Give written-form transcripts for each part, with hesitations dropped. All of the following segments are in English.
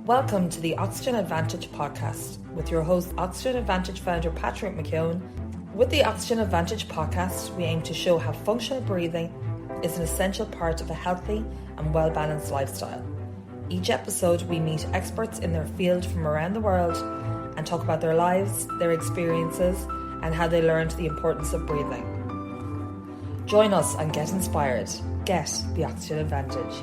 Welcome to the Oxygen Advantage podcast with your host, Oxygen Advantage founder Patrick McKeown. With the Oxygen Advantage podcast, we aim to show how functional breathing is an essential part of a healthy and well-balanced lifestyle. Each episode, we meet experts in their field from around the world and talk about their lives, their experiences, and how they learned the importance of breathing. Join us and get inspired. Get the Oxygen Advantage.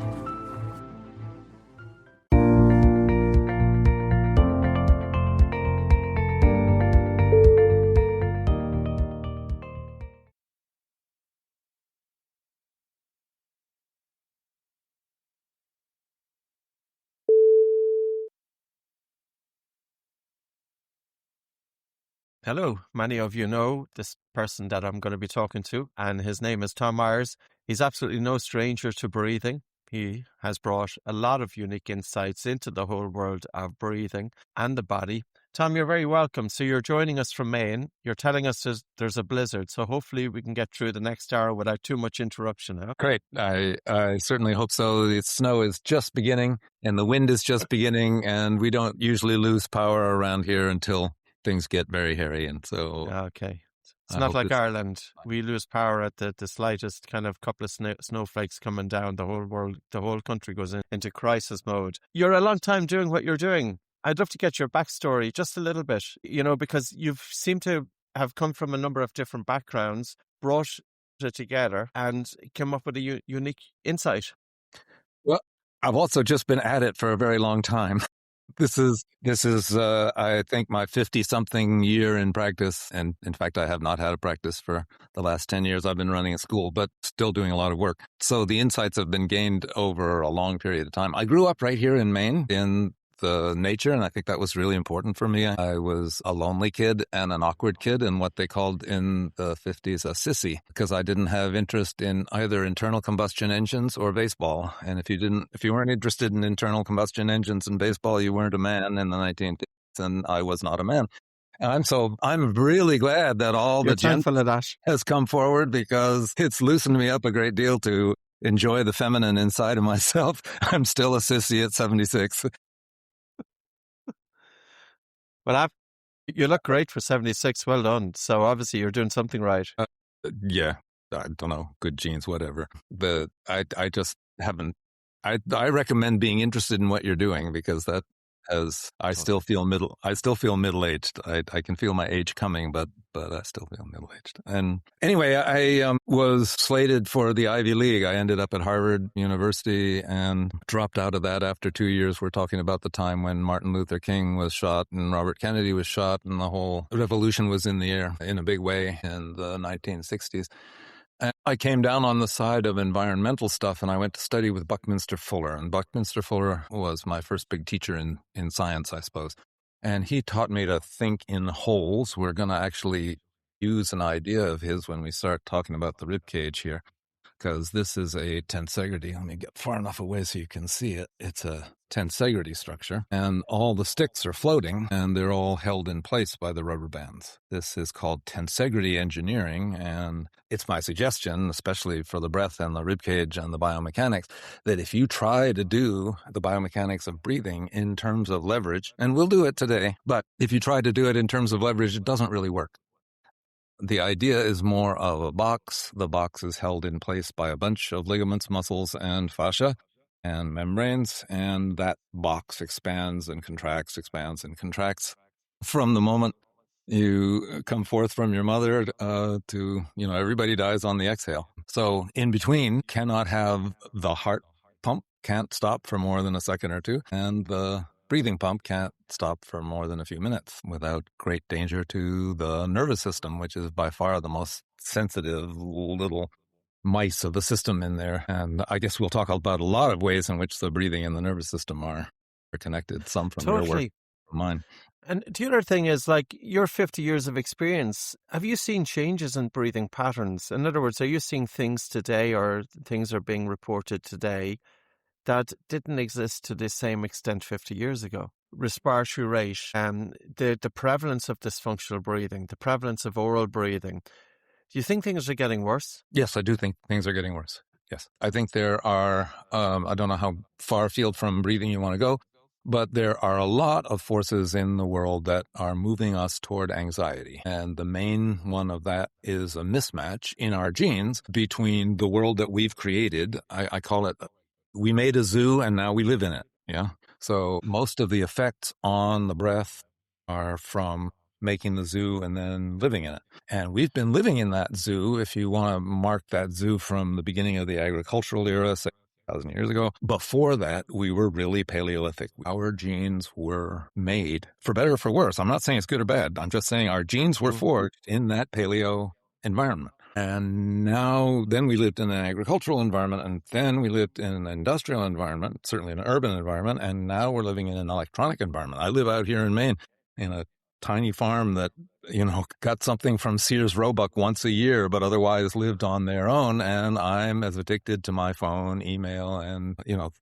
Hello, many of you know this person that I'm going to be talking to, and his name is Tom Myers. He's absolutely no stranger to breathing. He has brought a lot of unique insights into the whole world of breathing and the body. Tom, you're very welcome. So you're joining us from Maine. You're telling us there's a blizzard, so hopefully we can get through the next hour without too much interruption. Huh? Great. I certainly hope so. The snow is just beginning, and the wind is just beginning, and we don't usually lose power around here until things get very hairy, and so okay, it's not like Ireland. We lose power at the slightest kind of couple of snowflakes coming down. The whole country goes into crisis mode. You're a long time doing what you're doing. I'd love to get your backstory just a little bit, because you seem to have come from a number of different backgrounds, brought it together, and come up with a unique insight. Well, I've also just been at it for a very long time. This is I think my 50-something year in practice, and in fact, I have not had a practice for the last 10 years. I've been running a school, but still doing a lot of work. So the insights have been gained over a long period of time. I grew up right here in Maine, in the nature, and I think that was really important for me. I was a lonely kid and an awkward kid, and what they called in the 50s a sissy, because I didn't have interest in either internal combustion engines or baseball. And if you weren't interested in internal combustion engines and baseball, you weren't a man in the 1950s, and I was not a man. And I'm really glad that the gent has come forward, because it's loosened me up a great deal to enjoy the feminine inside of myself. I'm still a sissy at 76. Well, you look great for 76. Well done. So obviously you're doing something right. Yeah. I don't know. Good genes, whatever. I just haven't. I recommend being interested in what you're doing, because I still feel middle-aged. I can feel my age coming, but I still feel middle-aged. And anyway, I was slated for the Ivy League. I ended up at Harvard University and dropped out of that after 2 years. We're talking about the time when Martin Luther King was shot and Robert Kennedy was shot, and the whole revolution was in the air in a big way in the 1960s. And I came down on the side of environmental stuff, and I went to study with Buckminster Fuller. And Buckminster Fuller was my first big teacher in science, I suppose. And he taught me to think in wholes. We're going to actually use an idea of his when we start talking about the rib cage here, because this is a tensegrity. Let me get far enough away so you can see it. It's a tensegrity structure, and all the sticks are floating, and they're all held in place by the rubber bands. This is called tensegrity engineering, and it's my suggestion, especially for the breath and the rib cage and the biomechanics, that if you try to do the biomechanics of breathing in terms of leverage, and we'll do it today, but if you try to do it in terms of leverage, it doesn't really work. The idea is more of a box. The box is held in place by a bunch of ligaments, muscles, and fascia and membranes, and that box expands and contracts, from the moment you come forth from your mother to, everybody dies on the exhale. So in between, cannot have the heart pump, can't stop for more than a second or two, and the breathing pump can't stop for more than a few minutes without great danger to the nervous system, which is by far the most sensitive little mice of the system in there. And I guess we'll talk about a lot of ways in which the breathing and the nervous system are connected, some from your work, from mine. And the other thing is, like, your 50 years of experience, have you seen changes in breathing patterns? In other words, are you seeing things today, or things are being reported today that didn't exist to the same extent 50 years ago? Respiratory rate, the prevalence of dysfunctional breathing, the prevalence of oral breathing. Do you think things are getting worse? Yes, I do think things are getting worse. Yes. I think there are, I don't know how far afield from breathing you want to go, But there are a lot of forces in the world that are moving us toward anxiety. And the main one of that is a mismatch in our genes between the world that we've created. I call it, we made a zoo and now we live in it. Yeah. So most of the effects on the breath are from making the zoo and then living in it. And we've been living in that zoo, if you want to mark that zoo from the beginning of the agricultural era, 1,000 years ago. Before that, we were really Paleolithic. Our genes were made, for better or for worse. I'm not saying it's good or bad. I'm just saying our genes were forged in that paleo environment. And then we lived in an agricultural environment, and then we lived in an industrial environment, certainly an urban environment, and now we're living in an electronic environment. I live out here in Maine in a tiny farm that, got something from Sears Roebuck once a year, but otherwise lived on their own. And I'm as addicted to my phone, email, and,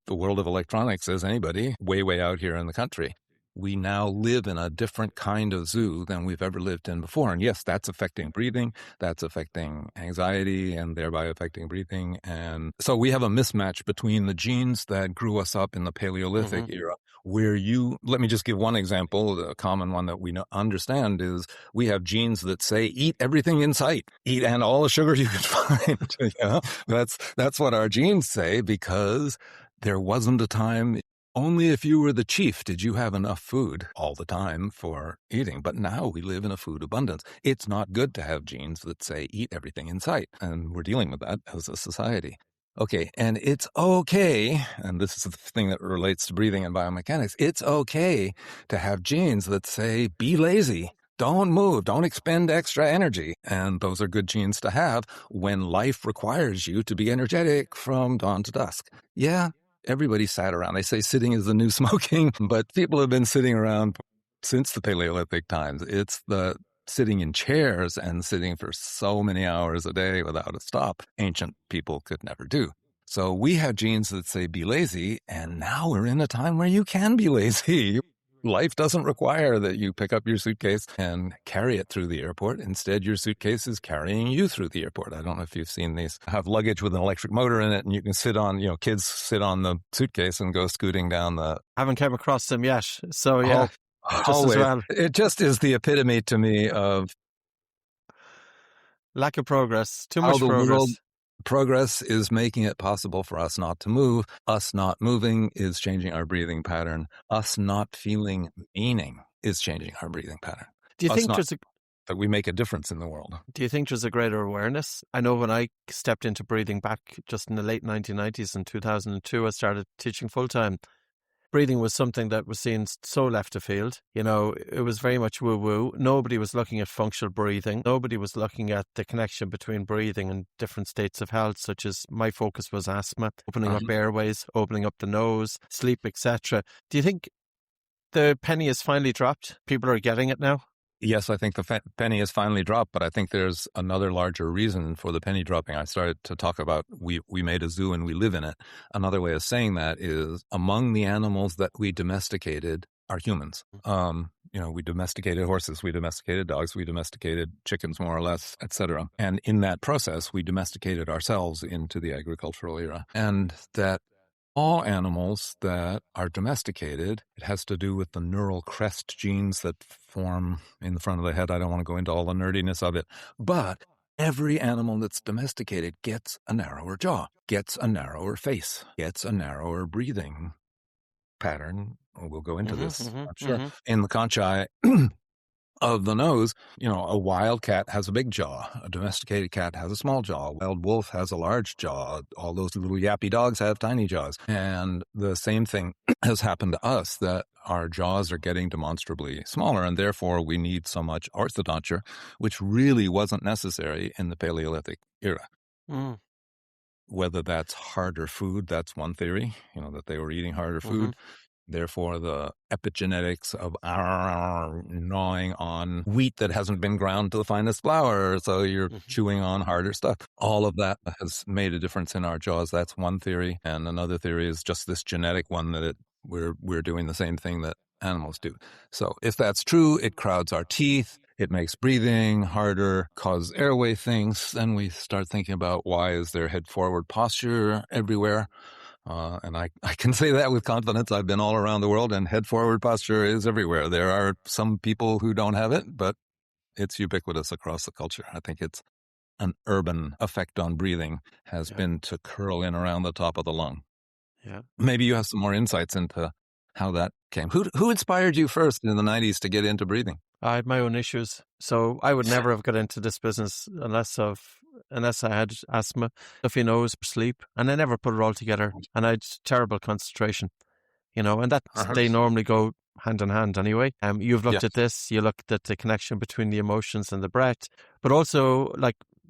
the world of electronics as anybody way, way out here in the country. We now live in a different kind of zoo than we've ever lived in before. And yes, that's affecting breathing, that's affecting anxiety, and thereby affecting breathing. And so we have a mismatch between the genes that grew us up in the Paleolithic era, where let me just give one example. The common one that we understand is we have genes that say, eat everything in sight, eat and all the sugar you can find. That's what our genes say, because there wasn't a time. Only if you were the chief did you have enough food all the time for eating. But now we live in a food abundance. It's not good to have genes that say eat everything in sight. And we're dealing with that as a society. Okay, and it's okay, and this is the thing that relates to breathing and biomechanics, it's okay to have genes that say be lazy. Don't move. Don't expend extra energy. And those are good genes to have when life requires you to be energetic from dawn to dusk. Yeah. Everybody sat around. They say sitting is the new smoking, but people have been sitting around since the Paleolithic times. It's the sitting in chairs and sitting for so many hours a day without a stop. Ancient people could never do. So we have genes that say be lazy, and now we're in a time where you can be lazy. Life doesn't require that you pick up your suitcase and carry it through the airport. Instead, your suitcase is carrying you through the airport. I don't know if you've seen these. Have luggage with an electric motor in it, and you can sit on, kids sit on the suitcase and go scooting down the... Haven't come across them yet. So, yeah, just as well. It just is the epitome to me of... lack of progress, too much progress. Progress is making it possible for us not to move. Us not moving is changing our breathing pattern. Us not feeling meaning is changing our breathing pattern. Do you think that we make a difference in the world? Do you think there's a greater awareness? I know when I stepped into breathing back just in the late 1990s, in 2002, I started teaching full-time. Breathing was something that was seen so left of field. It was very much woo-woo. Nobody was looking at functional breathing. Nobody was looking at the connection between breathing and different states of health, such as my focus was asthma, opening up airways, opening up the nose, sleep, etc. Do you think the penny has finally dropped? People are getting it now? Yes, I think the penny has finally dropped, but I think there's another larger reason for the penny dropping. I started to talk about we made a zoo and we live in it. Another way of saying that is among the animals that we domesticated are humans. We domesticated horses, we domesticated dogs, we domesticated chickens more or less, etc. And in that process, we domesticated ourselves into the agricultural era. And that all animals that are domesticated, it has to do with the neural crest genes that form in the front of the head. I don't want to go into all the nerdiness of it, but every animal that's domesticated gets a narrower jaw, gets a narrower face, gets a narrower breathing pattern. We'll go into this, I'm sure. In the conchi of the nose, a wild cat has a big jaw. A domesticated cat has a small jaw. A wild wolf has a large jaw. All those little yappy dogs have tiny jaws. And the same thing has happened to us, that our jaws are getting demonstrably smaller, and therefore we need so much orthodonture, which really wasn't necessary in the Paleolithic era. Whether that's harder food, that's one theory, that they were eating harder food. Therefore, the epigenetics of gnawing on wheat that hasn't been ground to the finest flour, so you're chewing on harder stuff. All of that has made a difference in our jaws. That's one theory. And another theory is just this genetic one, that we're doing the same thing that animals do. So if that's true, it crowds our teeth. It makes breathing harder, causes airway things. Then we start thinking about, why is there head forward posture everywhere? And I can say that with confidence. I've been all around the world, and head forward posture is everywhere. There are some people who don't have it, but it's ubiquitous across the culture. I think it's an urban effect on breathing has been to curl in around the top of the lung. Yeah. Maybe you have some more insights into how that came. Who inspired you first in the 90s to get into breathing? I had my own issues, so I would never have got into this business unless I had asthma, stuffy nose, sleep, and I never put it all together. And I had terrible concentration, and that they normally go hand in hand anyway. You've looked at this, you looked at the connection between the emotions and the breath, but also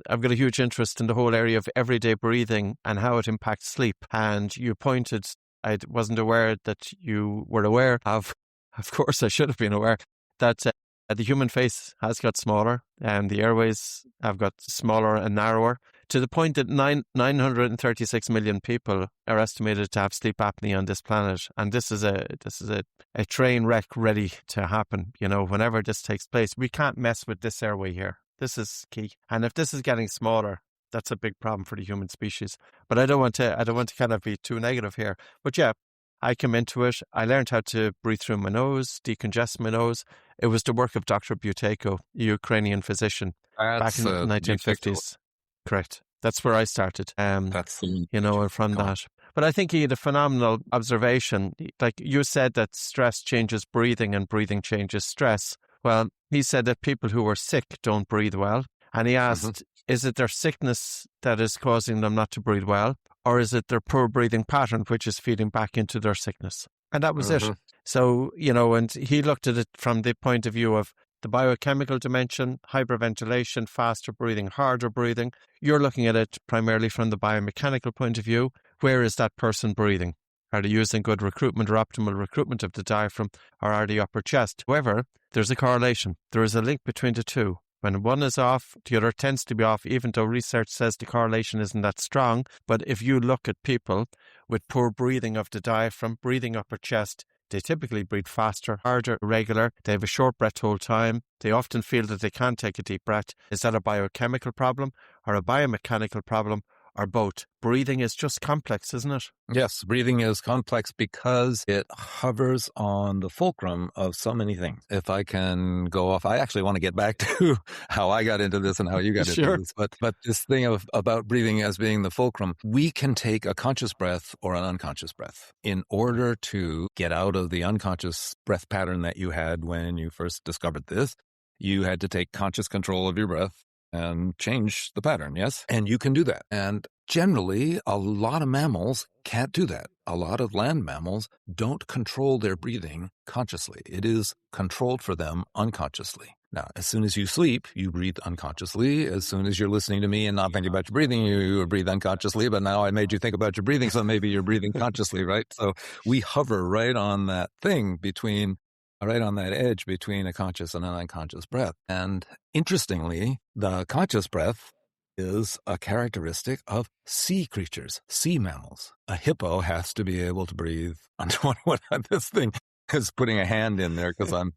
I've got a huge interest in the whole area of everyday breathing and how it impacts sleep. And you pointed, I wasn't aware that you were aware of course I should have been aware, that the human face has got smaller and the airways have got smaller and narrower, to the point that 936 million people are estimated to have sleep apnea on this planet. And this is a train wreck ready to happen. Whenever this takes place, we can't mess with this airway here. This is key. And if this is getting smaller, that's a big problem for the human species. But I don't want to kind of be too negative here. But yeah, I came into it. I learned how to breathe through my nose, decongest my nose. It was the work of Dr. Buteyko, a Ukrainian physician, back in the 1950s. Correct. That's where I started. That's and from that. But I think he had a phenomenal observation. Like you said that stress changes breathing and breathing changes stress. Well, he said that people who are sick don't breathe well. And he asked, is it their sickness that is causing them not to breathe well? Or is it their poor breathing pattern which is feeding back into their sickness? And that was it. So, and he looked at it from the point of view of the biochemical dimension, hyperventilation, faster breathing, harder breathing. You're looking at it primarily from the biomechanical point of view. Where is that person breathing? Are they using good recruitment or optimal recruitment of the diaphragm, or are they upper chest? However, there's a correlation. There is a link between the two. When one is off, the other tends to be off, even though research says the correlation isn't that strong. But if you look at people with poor breathing of the diaphragm, breathing upper chest, they typically breathe faster, harder, irregular. They have a short breath hold time. They often feel that they can't take a deep breath. Is that a biochemical problem or a biomechanical problem, or both? Breathing is just complex, isn't it? Yes, breathing is complex because it hovers on the fulcrum of so many things. If I can go off, I actually want to get back to how I got into this and how you got into this. But this thing about breathing as being the fulcrum, we can take a conscious breath or an unconscious breath. In order to get out of the unconscious breath pattern that you had when you first discovered this, you had to take conscious control of your breath and change the pattern, yes? And you can do that. And generally, a lot of mammals can't do that. A lot of land mammals don't control their breathing consciously. It is controlled for them unconsciously. Now, as soon as you sleep, you breathe unconsciously. As soon as you're listening to me and not thinking about your breathing, you breathe unconsciously. But now I made you think about your breathing, so maybe you're breathing consciously, right? So we hover right on that thing right on that edge between a conscious and an unconscious breath. And interestingly, the conscious breath is a characteristic of sea creatures, sea mammals. A hippo has to be able to breathe. What this thing is putting a hand in there because I'm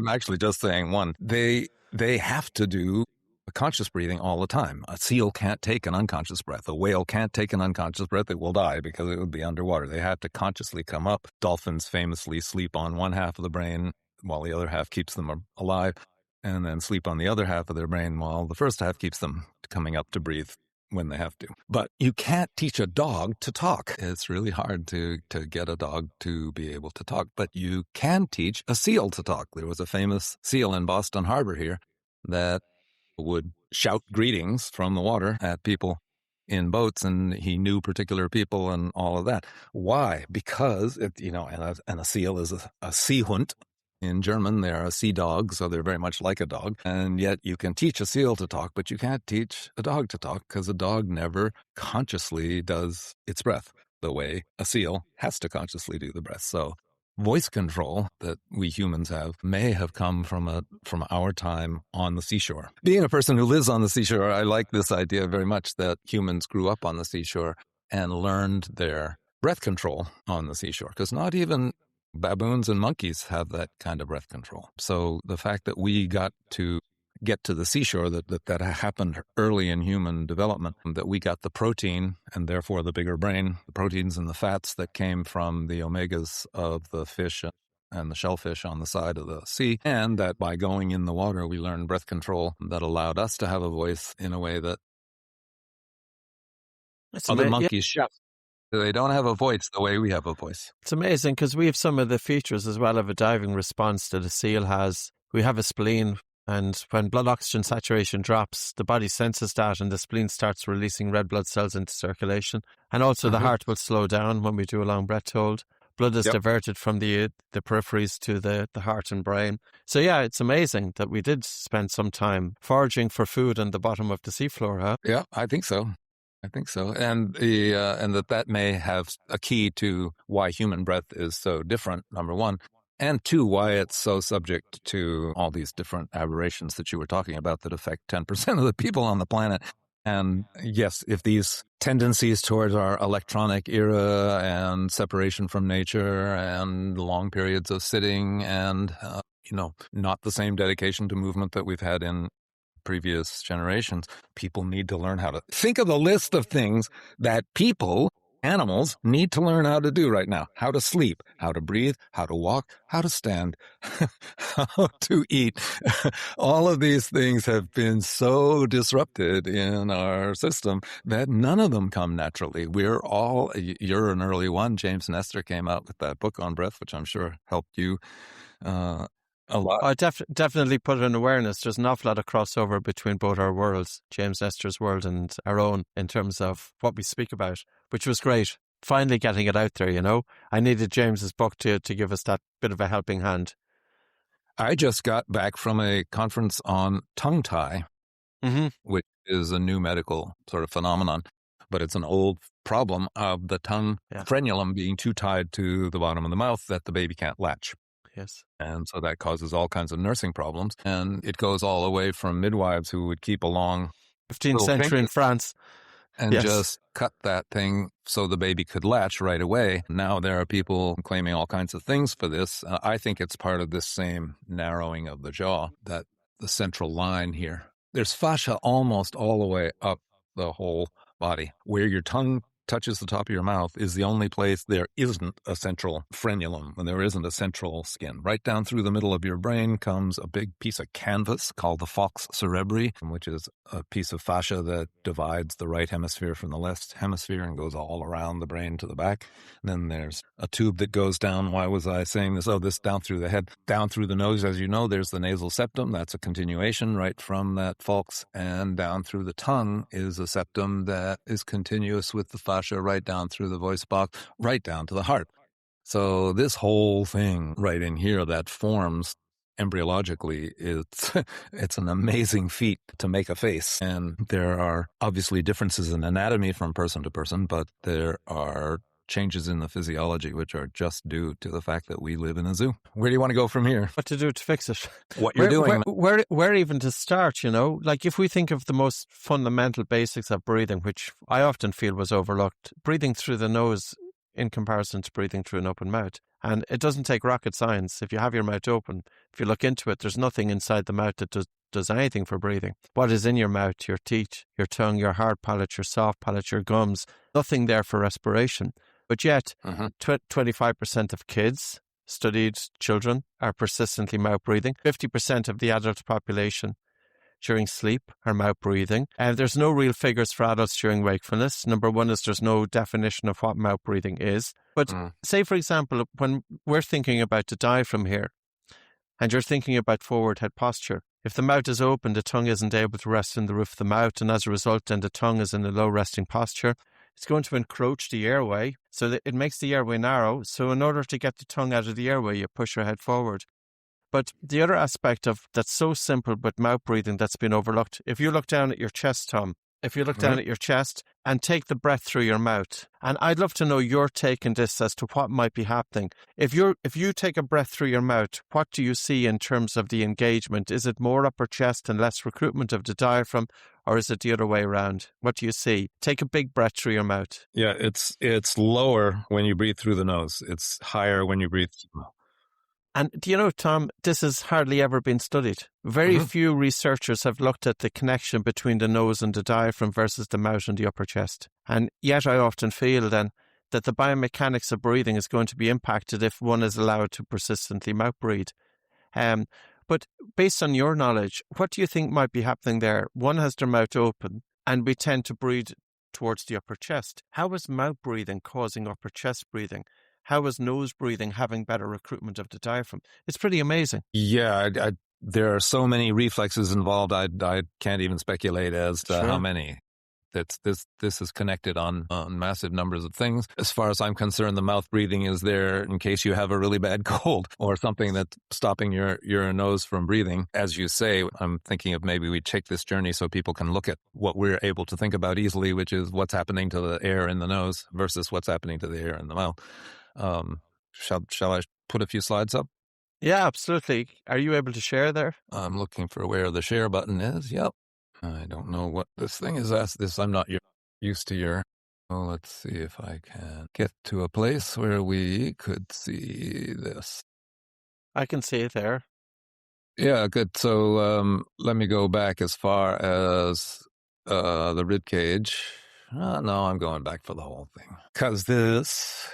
actually just saying one. They have to do conscious breathing all the time. A seal can't take an unconscious breath. A whale can't take an unconscious breath. It will die because it would be underwater. They have to consciously come up. Dolphins famously sleep on one half of the brain while the other half keeps them alive, and then sleep on the other half of their brain while the first half keeps them coming up to breathe when they have to. But you can't teach a dog to talk. It's really hard to get a dog to be able to talk, but you can teach a seal to talk. There was a famous seal in Boston Harbor here that would shout greetings from the water at people in boats, and he knew particular people and all of that. Why? Because and a seal is a Seehund. In German, they're a sea dog, so they're very much like a dog. And yet you can teach a seal to talk, but you can't teach a dog to talk because a dog never consciously does its breath the way a seal has to consciously do the breath. So voice control that we humans have may have come from our time on the seashore. Being a person who lives on the seashore, I like this idea very much that humans grew up on the seashore and learned their breath control on the seashore, because not even baboons and monkeys have that kind of breath control. So the fact that we got to get to the seashore that happened early in human development, that we got the protein and therefore the bigger brain, the proteins and the fats that came from the omegas of the fish and the shellfish on the side of the sea, and that by going in the water we learned breath control that allowed us to have a voice in a way that other monkeys shout. They don't have a voice the way we have a voice. It's amazing because we have some of the features as well of a diving response that a seal has. We have a spleen, and when blood oxygen saturation drops, the body senses that and the spleen starts releasing red blood cells into circulation. And also the heart will slow down when we do a long breath hold. Blood is diverted from the peripheries to the heart and brain. So yeah, it's amazing that we did spend some time foraging for food on the bottom of the seafloor, huh? Yeah, I think so. And that may have a key to why human breath is so different, number one, and two, why it's so subject to all these different aberrations that you were talking about that affect 10% of the people on the planet. And yes, if these tendencies towards our electronic era and separation from nature and long periods of sitting and, not the same dedication to movement that we've had in previous generations, people need to learn how to think of the list of things that people, animals, need to learn how to do right now. How to sleep, how to breathe, how to walk, how to stand, how to eat. All of these things have been so disrupted in our system that none of them come naturally. You're an early one. James Nestor came out with that book on breath, which I'm sure helped you a lot. I definitely put an awareness. There's an awful lot of crossover between both our worlds, James Nestor's world and our own, in terms of what we speak about, which was great. Finally getting it out there, I needed James's book to give us that bit of a helping hand. I just got back from a conference on tongue tie, which is a new medical sort of phenomenon, but it's an old problem of the tongue frenulum being too tied to the bottom of the mouth that the baby can't latch. Yes. And so that causes all kinds of nursing problems. And it goes all the way from midwives who would keep a long 15th century in France and just cut that thing so the baby could latch right away. Now there are people claiming all kinds of things for this. I think it's part of this same narrowing of the jaw, that the central line here. There's fascia almost all the way up the whole body. Where your tongue touches the top of your mouth is the only place there isn't a central frenulum, and there isn't a central skin. Right down through the middle of your brain comes a big piece of canvas called the falx cerebri, which is a piece of fascia that divides the right hemisphere from the left hemisphere and goes all around the brain to the back. And then there's a tube that goes down. Why was I saying this? This down through the head, down through the nose. As you know, there's the nasal septum. That's a continuation right from that falx, and down through the tongue is a septum that is continuous with the fascia right down through the voice box, right down to the heart. So this whole thing right in here that forms embryologically, it's an amazing feat to make a face. And there are obviously differences in anatomy from person to person, but there are changes in the physiology which are just due to the fact that we live in a zoo. Where do you want to go from here? What to do to fix it? What you're doing. Where even to start, Like if we think of the most fundamental basics of breathing, which I often feel was overlooked, breathing through the nose in comparison to breathing through an open mouth. And it doesn't take rocket science. If you have your mouth open, if you look into it, there's nothing inside the mouth that does anything for breathing. What is in your mouth, your teeth, your tongue, your hard palate, your soft palate, your gums, nothing there for respiration. But yet, 25% of kids, studied children, are persistently mouth breathing. 50% of the adult population during sleep are mouth breathing. And there's no real figures for adults during wakefulness. Number one is there's no definition of what mouth breathing is. But say, for example, when we're thinking about to dive from here, and you're thinking about forward head posture, if the mouth is open, the tongue isn't able to rest in the roof of the mouth, and as a result, then the tongue is in a low resting posture. It's going to encroach the airway, so that it makes the airway narrow. So in order to get the tongue out of the airway, you push your head forward. But the other aspect of that's so simple, but mouth breathing that's been overlooked, if you look down at your chest, Tom, if you look down at your chest and take the breath through your mouth, and I'd love to know your take on this as to what might be happening. If you take a breath through your mouth, what do you see in terms of the engagement? Is it more upper chest and less recruitment of the diaphragm, or is it the other way around? What do you see? Take a big breath through your mouth. Yeah, it's lower when you breathe through the nose. It's higher when you breathe through the mouth. And do you know, Tom, this has hardly ever been studied. Very few researchers have looked at the connection between the nose and the diaphragm versus the mouth and the upper chest. And yet I often feel then that the biomechanics of breathing is going to be impacted if one is allowed to persistently mouth breathe. But based on your knowledge, what do you think might be happening there? One has their mouth open and we tend to breathe towards the upper chest. How is mouth breathing causing upper chest breathing? How is nose breathing having better recruitment of the diaphragm? It's pretty amazing. Yeah, there are so many reflexes involved. I can't even speculate as to how many. This is connected on massive numbers of things. As far as I'm concerned, the mouth breathing is there in case you have a really bad cold or something that's stopping your nose from breathing. As you say, I'm thinking of maybe we take this journey so people can look at what we're able to think about easily, which is what's happening to the air in the nose versus what's happening to the air in the mouth. Shall I put a few slides up? Yeah, absolutely. Are you able to share there? I'm looking for where the share button is. Yep. I don't know what this thing is. I'm not used to your... Well, let's see if I can get to a place where we could see this. I can see it there. Yeah, good. So let me go back as far as the rib cage. No, I'm going back for the whole thing. Because this...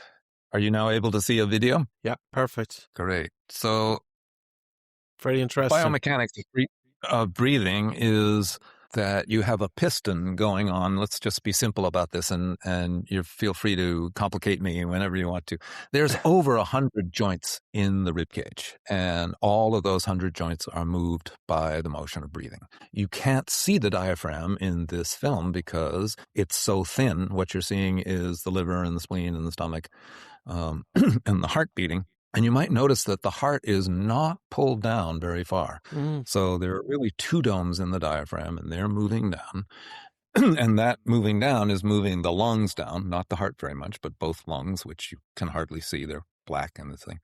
Are you now able to see a video? Yeah, perfect. Great. So very interesting. Biomechanics of breathing is that you have a piston going on. Let's just be simple about this, and you feel free to complicate me whenever you want to. There's over 100 joints in the rib cage, and all of those 100 joints are moved by the motion of breathing. You can't see the diaphragm in this film because it's so thin. What you're seeing is the liver and the spleen and the stomach and the heart beating. And you might notice that the heart is not pulled down very far. So there are really two domes in the diaphragm, and they're moving down. And that moving down is moving the lungs down, not the heart very much, but both lungs, which you can hardly see. They're black in this thing.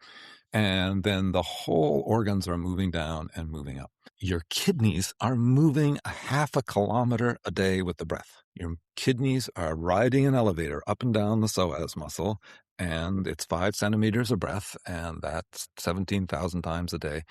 And then the whole organs are moving down and moving up. Your kidneys are moving a half a kilometer a day with the breath. Your kidneys are riding an elevator up and down the psoas muscle, and it's 5 centimeters of breath, and that's 17,000 times a day.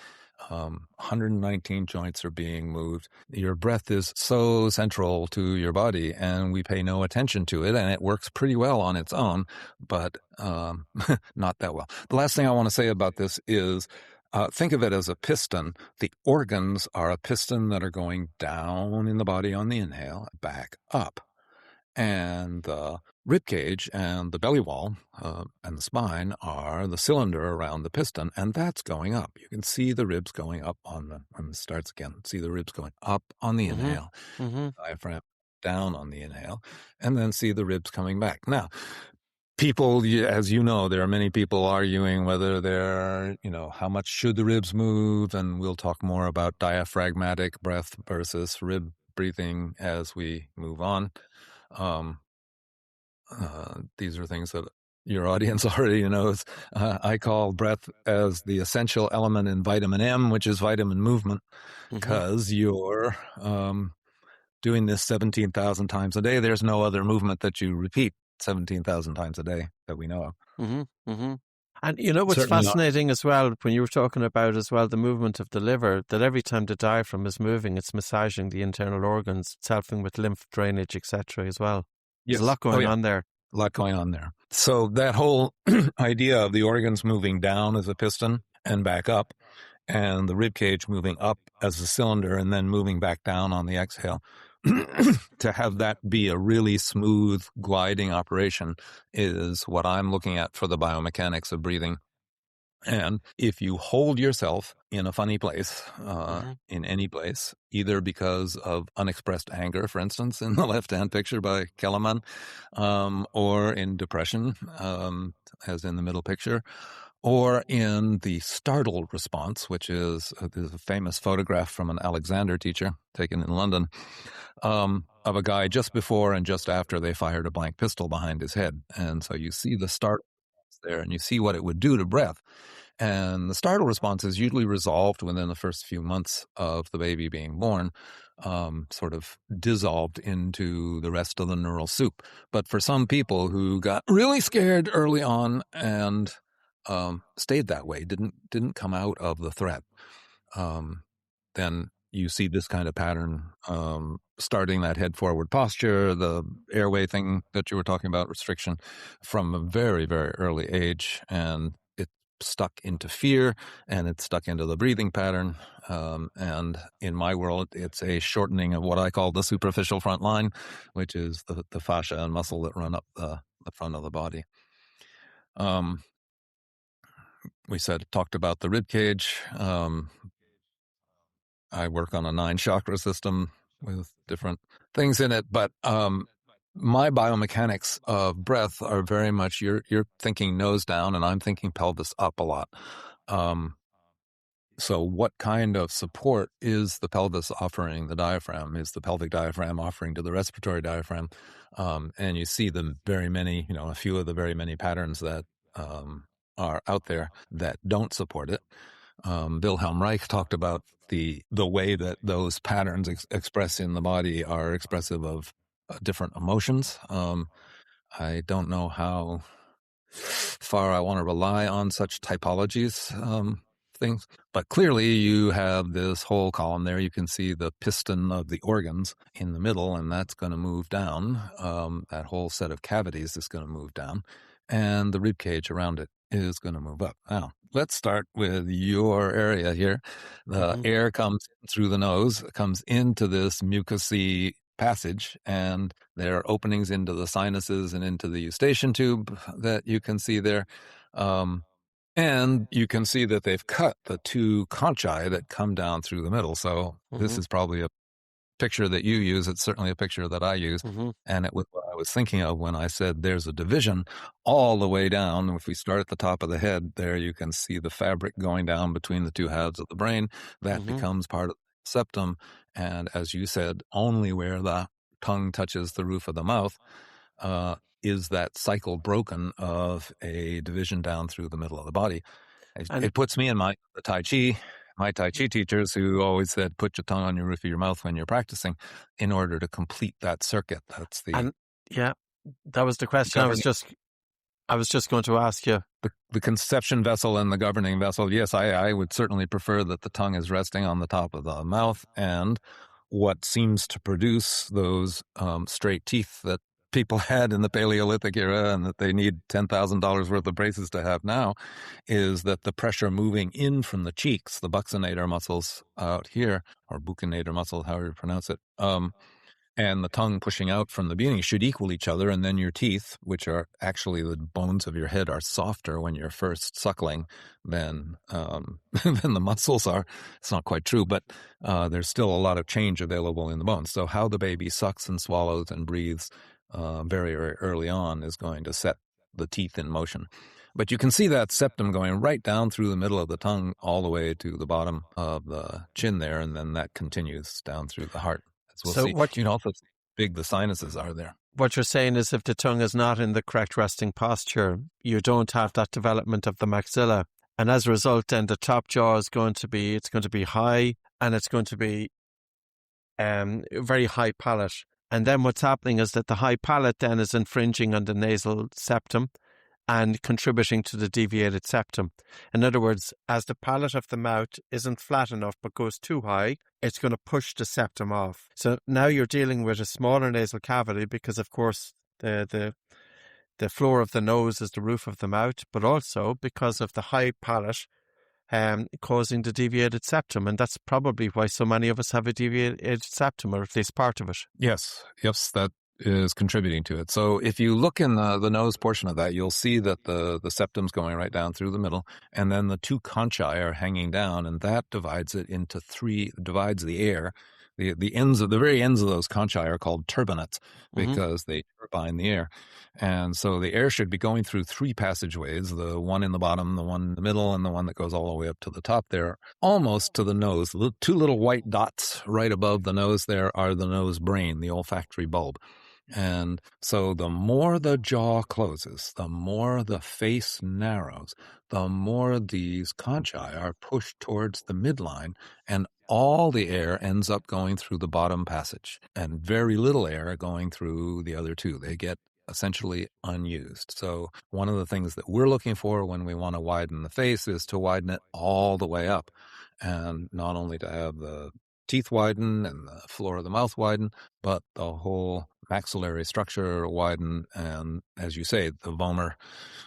119 joints are being moved. Your breath is so central to your body, and we pay no attention to it, and it works pretty well on its own, but not that well. The last thing I want to say about this is think of it as a piston. The organs are a piston that are going down in the body on the inhale, back up. And the rib cage and the belly wall and the spine are the cylinder around the piston, and that's going up. You can see the ribs going up when it starts again. See the ribs going up on the inhale, diaphragm down on the inhale, and then see the ribs coming back. Now, people, as you know, there are many people arguing whether how much should the ribs move, and we'll talk more about diaphragmatic breath versus rib breathing as we move on. These are things that your audience already knows. I call breath as the essential element in vitamin M, which is vitamin movement, because you're doing this 17,000 times a day. There's no other movement that you repeat 17,000 times a day that we know of. And you know what's certainly fascinating as well, when you were talking about as well the movement of the liver, that every time the diaphragm is moving, it's massaging the internal organs, it's helping with lymph drainage, etc. as well. There's a lot going on there. A lot going on there. So that whole idea of the organs moving down as a piston and back up, and the rib cage moving up as a cylinder and then moving back down on the exhale, to have that be a really smooth gliding operation is what I'm looking at for the biomechanics of breathing. And if you hold yourself in a funny place, in any place, either because of unexpressed anger, for instance, in the left-hand picture by Kellerman, or in depression, as in the middle picture, or in the startled response, which is a famous photograph from an Alexander teacher taken in London, of a guy just before and just after they fired a blank pistol behind his head. And so you see the startle there, and you see what it would do to breath. And the startle response is usually resolved within the first few months of the baby being born, sort of dissolved into the rest of the neural soup. But for some people who got really scared early on and stayed that way, didn't come out of the threat, then you see this kind of pattern starting that head forward posture, the airway thing that you were talking about, restriction, from a very, very early age. And it stuck into fear, and it's stuck into the breathing pattern. And in my world, it's a shortening of what I call the superficial front line, which is the fascia and muscle that run up the front of the body. We talked about the rib cage. I work on a 9 chakra system with different things in it, but my biomechanics of breath are very much you're thinking nose down, and I'm thinking pelvis up a lot. So what kind of support is the pelvis offering the diaphragm? Is the pelvic diaphragm offering to the respiratory diaphragm? And you see a few of the very many patterns that are out there that don't support it. Wilhelm Reich talked about the way that those patterns express in the body are expressive of different emotions. I don't know how far I want to rely on such typologies, things, but clearly you have this whole column there. You can see the piston of the organs in the middle, and that's going to move down. That whole set of cavities is going to move down, and the rib cage around it is going to move up. Now, let's start with your area here. The air comes through the nose, comes into this mucousy passage, and there are openings into the sinuses and into the eustachian tube that you can see there. And you can see that they've cut the 2 conchae that come down through the middle. So this is probably a picture that you use. It's certainly a picture that I use. And it was what I was thinking of when I said there's a division all the way down. If we start at the top of the head, there you can see the fabric going down between the 2 halves of the brain. That becomes part of the septum. And as you said, only where the tongue touches the roof of the mouth is that cycle broken of a division down through the middle of the body. It puts me in my Tai Chi teachers who always said, put your tongue on your roof of your mouth when you're practicing in order to complete that circuit. That's that was the question I was just going to ask you. The conception vessel and the governing vessel. Yes, I would certainly prefer that the tongue is resting on the top of the mouth, and what seems to produce those straight teeth that people had in the Paleolithic era and that they need $10,000 worth of braces to have now is that the pressure moving in from the cheeks, the buccinator muscles out here, or buccinator muscle, however you pronounce it, and the tongue pushing out from the beginning should equal each other. And then your teeth, which are actually the bones of your head, are softer when you're first suckling than than the muscles are. It's not quite true, but there's still a lot of change available in the bones. So how the baby sucks and swallows and breathes very, very early on is going to set the teeth in motion. But you can see that septum going right down through the middle of the tongue all the way to the bottom of the chin there, and then that continues down through the heart. We'll see. You can also see how big the sinuses are there. What you're saying is if the tongue is not in the correct resting posture, you don't have that development of the maxilla. And as a result, then the top jaw is going to be high, and it's going to be very high palate. And then what's happening is that the high palate then is infringing on the nasal septum and contributing to the deviated septum. In other words, as the palate of the mouth isn't flat enough but goes too high, it's going to push the septum off. So now you're dealing with a smaller nasal cavity because, of course, the floor of the nose is the roof of the mouth, but also because of the high palate causing the deviated septum. And that's probably why so many of us have a deviated septum, or at least part of it. Yes, that is contributing to it. So if you look in the nose portion of that, you'll see that the septum's going right down through the middle, and then the 2 conchae are hanging down, and that divides it into 3, divides the air. The very ends of those conchae are called turbinates because they turbine the air. And so the air should be going through 3 passageways, the one in the bottom, the one in the middle, and the one that goes all the way up to the top there, almost to the nose. 2 little white dots right above the nose there are the nose brain, the olfactory bulb. And so the more the jaw closes, the more the face narrows, the more these conchae are pushed towards the midline, and all the air ends up going through the bottom passage and very little air going through the other 2. They get essentially unused. So one of the things that we're looking for when we want to widen the face is to widen it all the way up, and not only to have the teeth widen and the floor of the mouth widen, but the whole maxillary structure widen, and as you say, the vomer,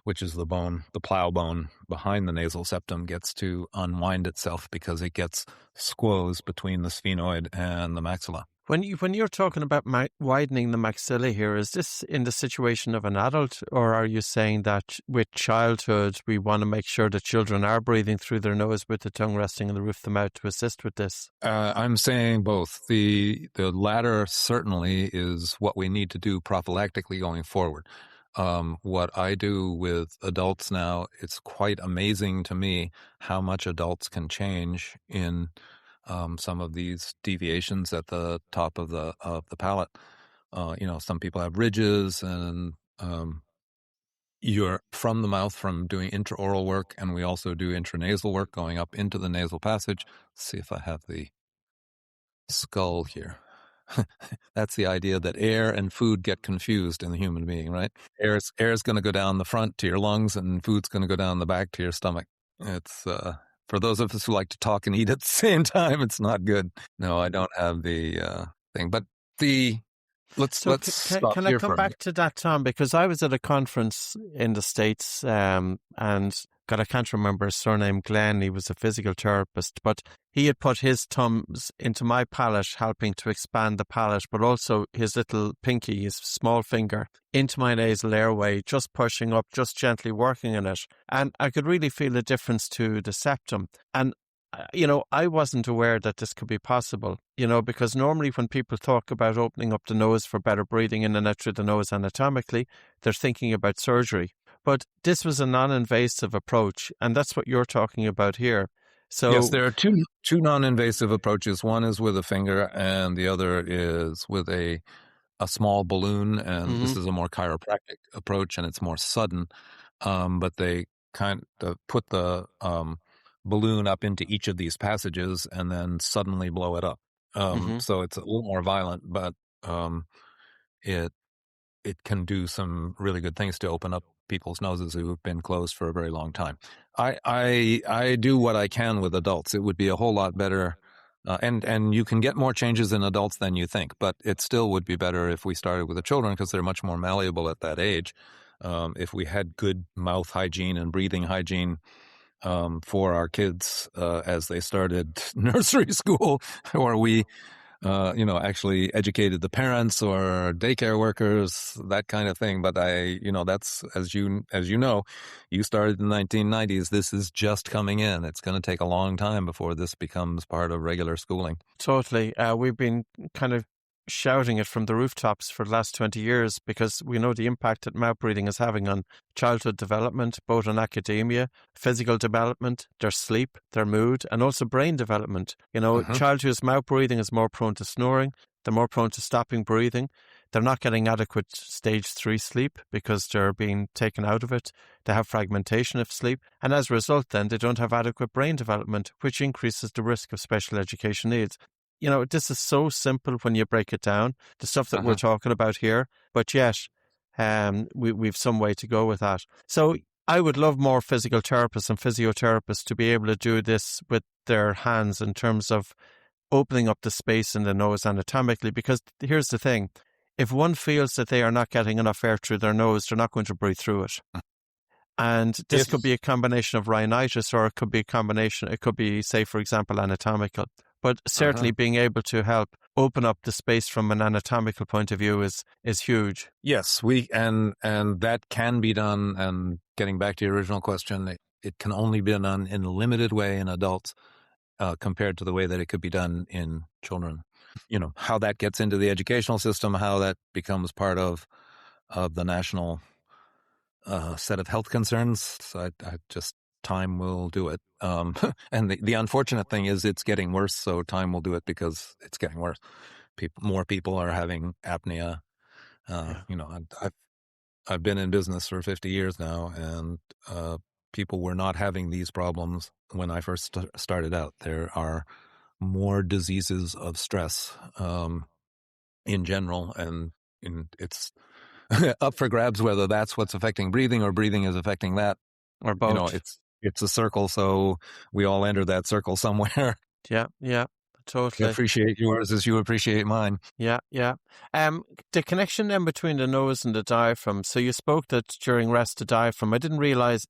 which is the bone, the plow bone behind the nasal septum, gets to unwind itself because it gets squoze between the sphenoid and the maxilla. When you're talking about widening the maxilla here, is this in the situation of an adult, or are you saying that with childhood we want to make sure that children are breathing through their nose with the tongue resting on the roof of the mouth to assist with this? I'm saying both. The latter certainly is what we need to do prophylactically going forward. What I do with adults now, it's quite amazing to me how much adults can change in some of these deviations at the top of the palate. Some people have ridges, and you're from the mouth from doing intraoral work, and we also do intranasal work going up into the nasal passage. Let's see if I have the skull here. That's the idea that air and food get confused in the human being, right? Air is going to go down the front to your lungs, and food's going to go down the back to your stomach. It's for those of us who like to talk and eat at the same time, it's not good. No, I don't have the thing, but let's stop can here I come back to that, Tom? Because I was at a conference in the States, and God, I can't remember his surname, Glenn. He was a physical therapist, but he had put his thumbs into my palate, helping to expand the palate, but also his little pinky, his small finger, into my nasal airway, just pushing up, just gently working on it. And I could really feel a difference to the septum. And I wasn't aware that this could be possible, because normally when people talk about opening up the nose for better breathing in and out through the nose anatomically, they're thinking about surgery. But this was a non-invasive approach, and that's what you're talking about here. So yes, there are two non-invasive approaches. One is with a finger, and the other is with a small balloon. And this is a more chiropractic approach, and it's more sudden. But they kind of put the balloon up into each of these passages and then suddenly blow it up. So it's a little more violent, but it can do some really good things to open up people's noses who have been closed for a very long time. I do what I can with adults. It would be a whole lot better, and you can get more changes in adults than you think, but it still would be better if we started with the children because they're much more malleable at that age. If we had good mouth hygiene and breathing hygiene for our kids as they started nursery school, or we actually educated the parents or daycare workers, that kind of thing. But that's, as you know, you started in the 1990s. This is just coming in. It's going to take a long time before this becomes part of regular schooling. Totally. We've been kind of shouting it from the rooftops for the last 20 years because we know the impact that mouth breathing is having on childhood development, both in academia, physical development, their sleep, their mood, and also brain development. Child who's mouth breathing is more prone to snoring, they're more prone to stopping breathing, they're not getting adequate stage 3 sleep because they're being taken out of it, they have fragmentation of sleep, and as a result then they don't have adequate brain development, which increases the risk of special education needs. This is so simple when you break it down, the stuff that we're talking about here, but yet we've some way to go with that. So I would love more physical therapists and physiotherapists to be able to do this with their hands in terms of opening up the space in the nose anatomically, because here's the thing, if one feels that they are not getting enough air through their nose, they're not going to breathe through it. And this could be a combination of rhinitis, or it could be, say, for example, anatomical. But certainly being able to help open up the space from an anatomical point of view is huge. Yes, and that can be done. And getting back to your original question, it can only be done in a limited way in adults compared to the way that it could be done in children. How that gets into the educational system, how that becomes part of the national set of health concerns. So I just time will do it. And the unfortunate thing is it's getting worse, so time will do it because it's getting worse. More people are having apnea. I've been in business for 50 years now, and people were not having these problems when I first started out. There are more diseases of stress in general, and it's up for grabs whether that's what's affecting breathing or breathing is affecting that. Or both. It's a circle, so we all enter that circle somewhere. Yeah, totally. I appreciate yours as you appreciate mine. Yeah. The connection then between the nose and the diaphragm. So you spoke that during rest, the diaphragm. I didn't realize.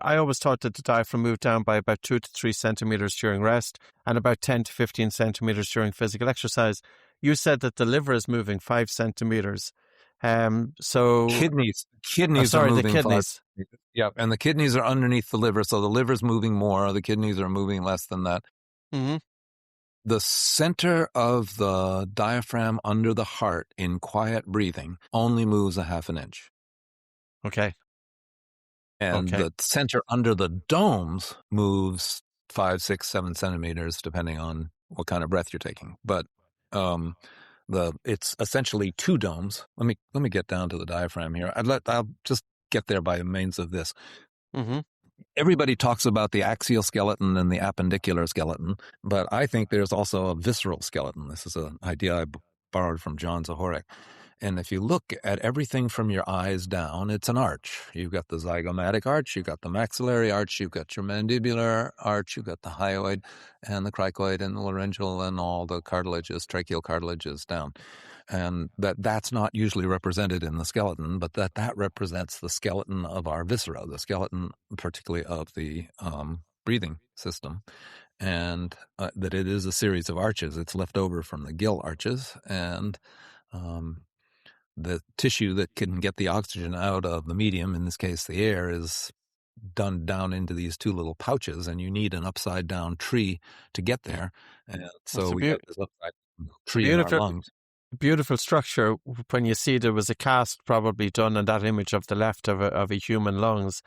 I always thought that the diaphragm moved down by about 2 to 3 centimeters during rest and about 10 to 15 centimeters during physical exercise. You said that the liver is moving 5 centimeters. So kidneys are moving. The kidneys. Yeah, and the kidneys are underneath the liver, so the liver's moving more. The kidneys are moving less than that. Mm-hmm. The center of the diaphragm under the heart in quiet breathing only moves a half an inch. Okay. And the center under the domes moves 5, 6, 7 centimeters, depending on what kind of breath you're taking. But it's essentially 2 domes. Let me get down to the diaphragm here. I'll just get there by means of this. Mm-hmm. Everybody talks about the axial skeleton and the appendicular skeleton, but I think there's also a visceral skeleton. This is an idea I borrowed from John Zahorek. And if you look at everything from your eyes down, it's an arch. You've got the zygomatic arch, you've got the maxillary arch, you've got your mandibular arch, you've got the hyoid and the cricoid and the laryngeal and all the cartilages, tracheal cartilages down. And that's not usually represented in the skeleton, but that represents the skeleton of our viscera, the skeleton particularly of the breathing system. And that it is a series of arches. It's left over from the gill arches, and the tissue that can get the oxygen out of the medium, in this case the air, is done down into these 2 little pouches, and you need an upside down tree to get there. And so we have this upside tree in our lungs. Beautiful structure. When you see there was a cast probably done on that image of the left of a human lungs,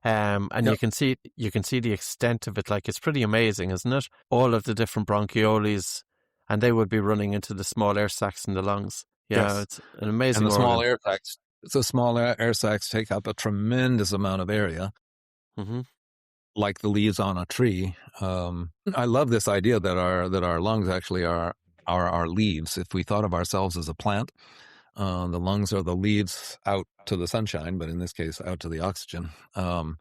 and you can see the extent of it. Like, it's pretty amazing, isn't it? All of the different bronchioles, and they would be running into the small air sacs in the lungs. Yeah, It's an amazing. And the small air sacs. So small air sacs take up a tremendous amount of area, like the leaves on a tree. I love this idea that our lungs actually are our leaves. If we thought of ourselves as a plant, the lungs are the leaves out to the sunshine, but in this case, out to the oxygen. And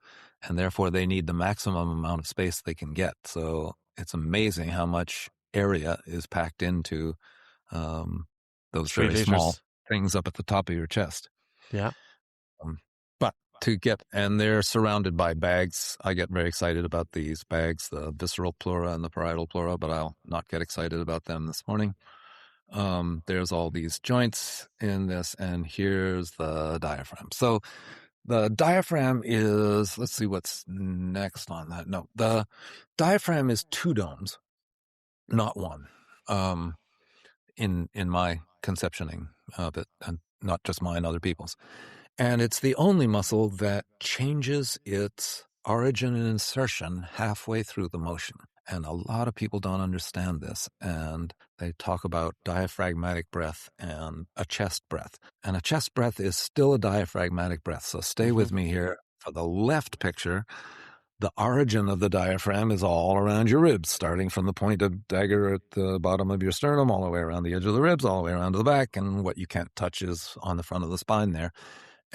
therefore, they need the maximum amount of space they can get. So it's amazing how much area is packed into those very small things up at the top of your chest. Yeah. But and they're surrounded by bags. I get very excited about these bags, the visceral pleura and the parietal pleura, but I'll not get excited about them this morning. There's all these joints in this, and here's the diaphragm. So the diaphragm is, let's see what's next on that. No, the diaphragm is 2 domes, not 1. In my conceptioning of it, and not just mine, other people's. And it's the only muscle that changes its origin and insertion halfway through the motion. And a lot of people don't understand this, and they talk about diaphragmatic breath and a chest breath. And a chest breath is still a diaphragmatic breath. So stay with me here. For the left picture, the origin of the diaphragm is all around your ribs, starting from the point of dagger at the bottom of your sternum, all the way around the edge of the ribs, all the way around to the back, and what you can't touch is on the front of the spine there.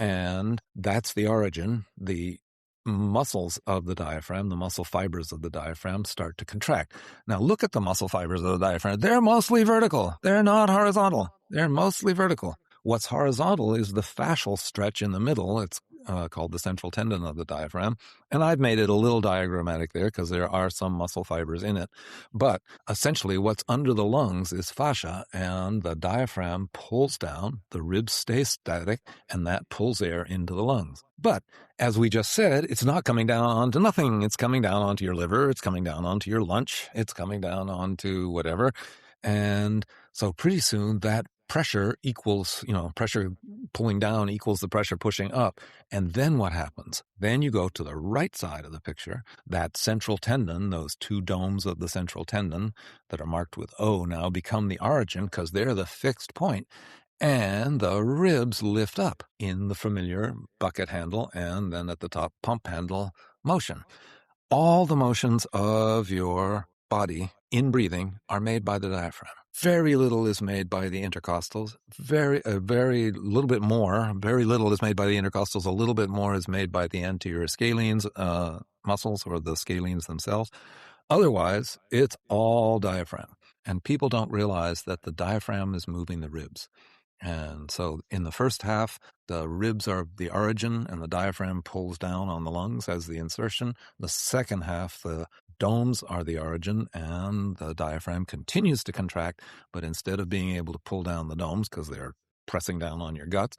And that's the origin. The muscles of the diaphragm, the muscle fibers of the diaphragm, start to contract. Now look at the muscle fibers of the diaphragm. They're mostly vertical. They're not horizontal. They're mostly vertical. What's horizontal is the fascial stretch in the middle. It's called the central tendon of the diaphragm. And I've made it a little diagrammatic there because there are some muscle fibers in it. But essentially what's under the lungs is fascia, and the diaphragm pulls down, the ribs stay static, and that pulls air into the lungs. But as we just said, it's not coming down onto nothing. It's coming down onto your liver. It's coming down onto your lunch. It's coming down onto whatever. And so pretty soon that pressure equals, pressure pulling down equals the pressure pushing up. And then what happens? Then you go to the right side of the picture, that central tendon, those 2 domes of the central tendon that are marked with O now become the origin because they're the fixed point. And the ribs lift up in the familiar bucket handle and then at the top pump handle motion. All the motions of your body in breathing are made by the diaphragm. Very little is made by the intercostals. Very little bit more. Very little is made by the intercostals. A little bit more is made by the anterior scalenes muscles, or the scalenes themselves. Otherwise, it's all diaphragm. And people don't realize that the diaphragm is moving the ribs. And so in the first half, the ribs are the origin and the diaphragm pulls down on the lungs as the insertion. The second half, the domes are the origin and the diaphragm continues to contract, but instead of being able to pull down the domes because they're pressing down on your guts,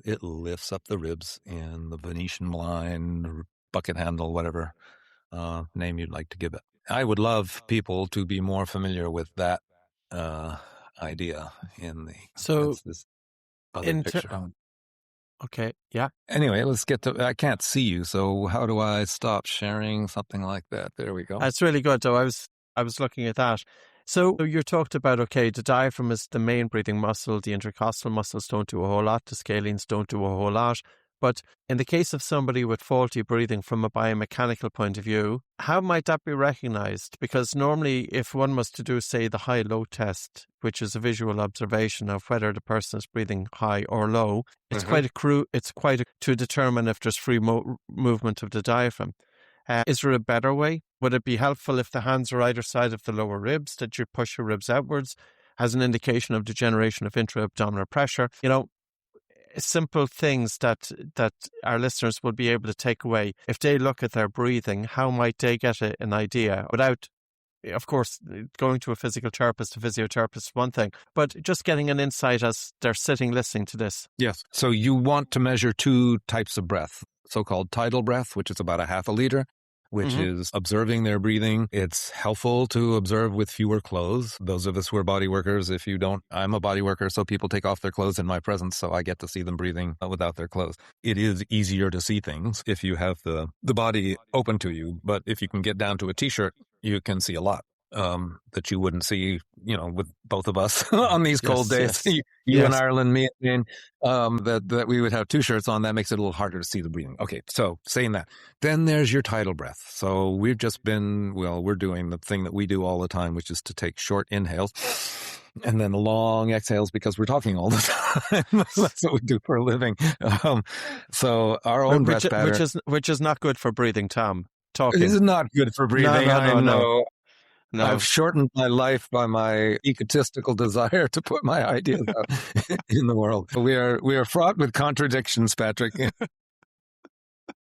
it lifts up the ribs in the Venetian blind, bucket handle, whatever name you'd like to give it. I would love people to be more familiar with that idea in this other picture. Okay, yeah. Anyway, let's get to. I can't see you, so how do I stop sharing something like that? There we go. That's really good. So I was looking at that. So you talked about, okay, the diaphragm is the main breathing muscle. The intercostal muscles don't do a whole lot. The scalenes don't do a whole lot. But in the case of somebody with faulty breathing from a biomechanical point of view, how might that be recognized? Because normally if one was to do, say, the high-low test, which is a visual observation of whether the person is breathing high or low, it's to determine if there's free movement of the diaphragm. Is there a better way? Would it be helpful if the hands are either side of the lower ribs, that you push your ribs outwards as an indication of degeneration of intra-abdominal pressure? Simple things that our listeners will be able to take away. If they look at their breathing, how might they get an idea without, of course, going to a physical therapist, a physiotherapist is one thing, but just getting an insight as they're sitting listening to this? Yes. So you want to measure two types of breath, so-called tidal breath, which is about a half a liter, which is observing their breathing. It's helpful to observe with fewer clothes. Those of us who are body workers, if you don't, I'm a body worker, so people take off their clothes in my presence, so I get to see them breathing without their clothes. It is easier to see things if you have the body open to you, but if you can get down to a t-shirt, you can see a lot that you wouldn't see, with both of us on these cold days. Yes. You in Ireland, me in that we would have two shirts on. That makes it a little harder to see the breathing. Okay, so saying that, then there's your tidal breath. So we're doing the thing that we do all the time, which is to take short inhales and then long exhales because we're talking all the time. That's what we do for a living. So our own breath pattern, which is not good for breathing, Tom. Talking. This is not good for breathing. I know. No. I've shortened my life by my egotistical desire to put my ideas out in the world. We are fraught with contradictions, Patrick.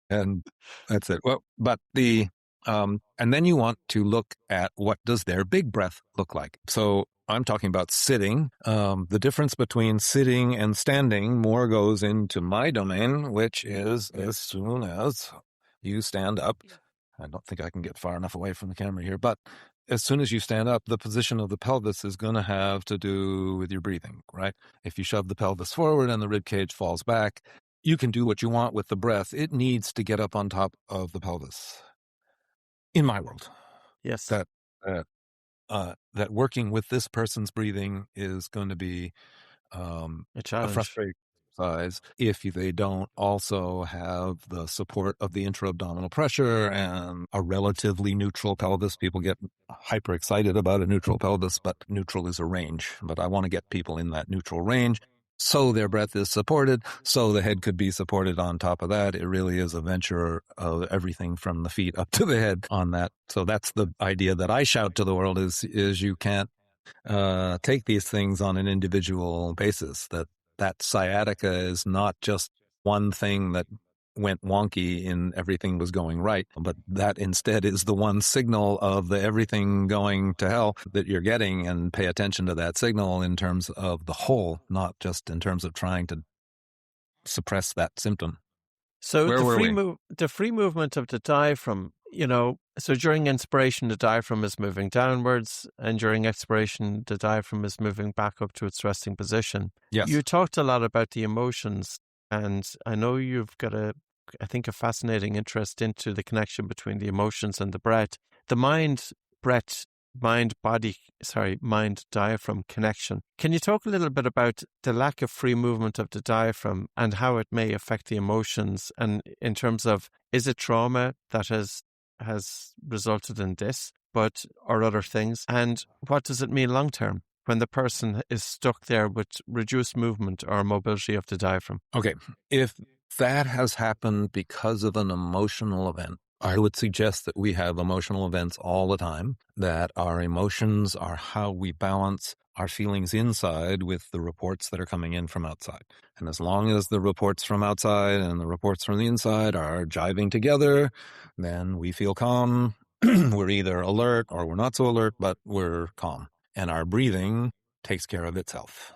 And that's it. Well, but and then you want to look at what does their big breath look like. So I'm talking about sitting. The difference between sitting and standing more goes into my domain, which is as soon as you stand up. I don't think I can get far enough away from the camera here, but as soon as you stand up, the position of the pelvis is going to have to do with your breathing, right? If you shove the pelvis forward and the rib cage falls back, you can do what you want with the breath. It needs to get up on top of the pelvis. In my world, yes, that working with this person's breathing is going to be a frustrating exercise if they don't also have the support of the intra-abdominal pressure and a relatively neutral pelvis. People get hyper excited about a neutral pelvis, but neutral is a range. But I want to get people in that neutral range so their breath is supported, so the head could be supported on top of that. It really is a venture of everything from the feet up to the head on that. So that's the idea that I shout to the world is you can't take these things on an individual basis, that sciatica is not just one thing that went wonky and everything was going right, but that instead is the one signal of the everything going to hell that you're getting, and pay attention to that signal in terms of the whole, not just in terms of trying to suppress that symptom. So the free movement of the diaphragm, so during inspiration, the diaphragm is moving downwards, and during expiration, the diaphragm is moving back up to its resting position. Yes. You talked a lot about the emotions, and I know you've got a fascinating interest into the connection between the emotions and the breath. The mind-diaphragm connection. Can you talk a little bit about the lack of free movement of the diaphragm and how it may affect the emotions, and in terms of, is it trauma that has resulted in this, or other things, and what does it mean long term? when the person is stuck there with reduced movement or mobility of the diaphragm? Okay, if that has happened because of an emotional event, I would suggest that we have emotional events all the time, that our emotions are how we balance our feelings inside with the reports that are coming in from outside. And as long as the reports from outside and the reports from the inside are jiving together, then we feel calm. We're either alert or we're not so alert, but we're calm. And our breathing takes care of itself,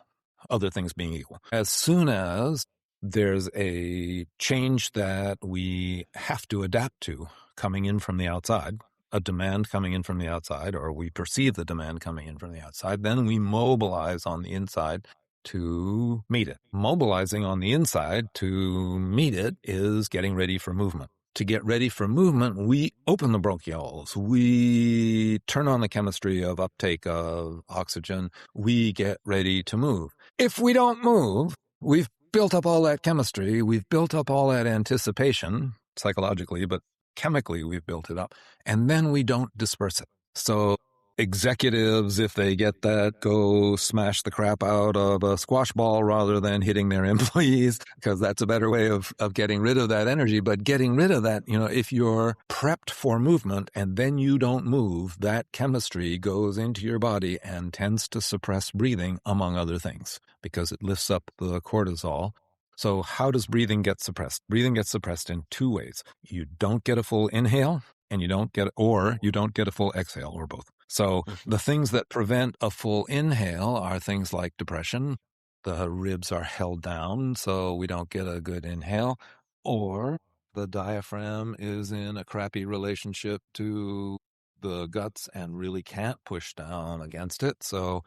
other things being equal. As soon as there's a change that we have to adapt to coming in from the outside, a demand coming in from the outside, or we perceive the demand coming in from the outside, then we mobilize on the inside to meet it. Mobilizing on the inside to meet it is getting ready for movement. To get ready for movement, we open the bronchioles, we turn on the chemistry of uptake of oxygen, we get ready to move. If we don't move, we've built up all that chemistry, we've built up all that anticipation, psychologically, but chemically we've built it up, and then we don't disperse it. So executives, if they get that, go smash the crap out of a squash ball rather than hitting their employees, because that's a better way of getting rid of that energy. But getting rid of that, if you're prepped for movement and then you don't move, that chemistry goes into your body and tends to suppress breathing, among other things, because it lifts up the cortisol. So how does breathing get suppressed? Breathing gets suppressed in two ways. You don't get a full inhale, and you don't get a full exhale, or both. So the things that prevent a full inhale are things like depression. The ribs are held down, so we don't get a good inhale, or the diaphragm is in a crappy relationship to the guts and really can't push down against it. So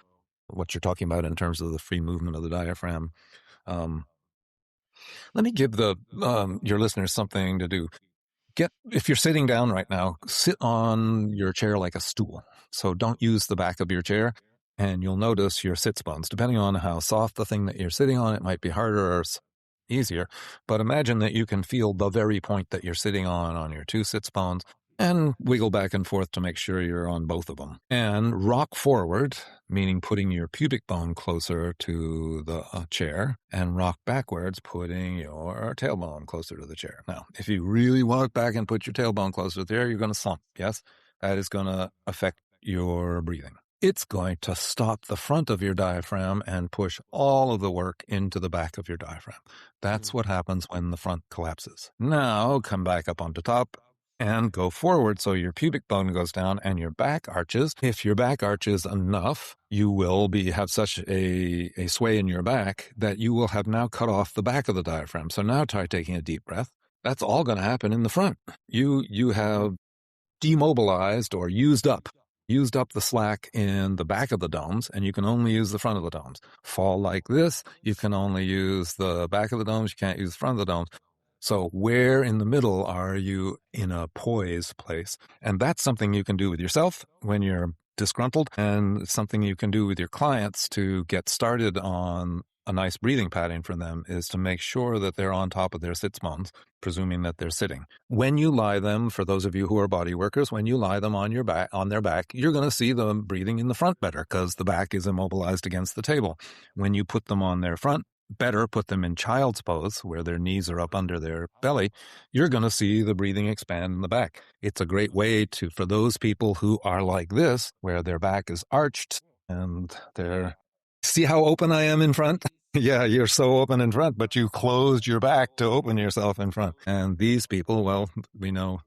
what you're talking about in terms of the free movement of the diaphragm, let me give your listeners something to do. If you're sitting down right now, sit on your chair like a stool. So don't use the back of your chair, and you'll notice your sits bones. Depending on how soft the thing that you're sitting on, it might be harder or easier. But imagine that you can feel the very point that you're sitting on your two sits bones, and wiggle back and forth to make sure you're on both of them. And rock forward, meaning putting your pubic bone closer to the chair, and rock backwards, putting your tailbone closer to the chair. Now, if you really walk back and put your tailbone closer to the chair, you're going to slump. Yes, that is going to affect your breathing. It's going to stop the front of your diaphragm and push all of the work into the back of your diaphragm. That's what happens when the front collapses. Now, come back up onto top and go forward so your pubic bone goes down and your back arches. If your back arches enough, you will have such a sway in your back that you will have now cut off the back of the diaphragm. So now try taking a deep breath. That's all going to happen in the front. You have demobilized or used up the slack in the back of the domes, and you can only use the front of the domes. Fall like this, you can only use the back of the domes, you can't use the front of the domes. So where in the middle are you in a poise place? And that's something you can do with yourself when you're disgruntled, and something you can do with your clients to get started on a nice breathing pattern for them, is to make sure that they're on top of their sits bones, presuming that they're sitting. When you lie them, for those of you who are body workers, when you lie them on their back, you're going to see them breathing in the front better because the back is immobilized against the table. When you put them on their front, better put them in child's pose where their knees are up under their belly, you're going to see the breathing expand in the back. It's a great way for those people who are like this, where their back is arched and see how open I am in front? Yeah, you're so open in front, but you closed your back to open yourself in front. And these people, well, we know,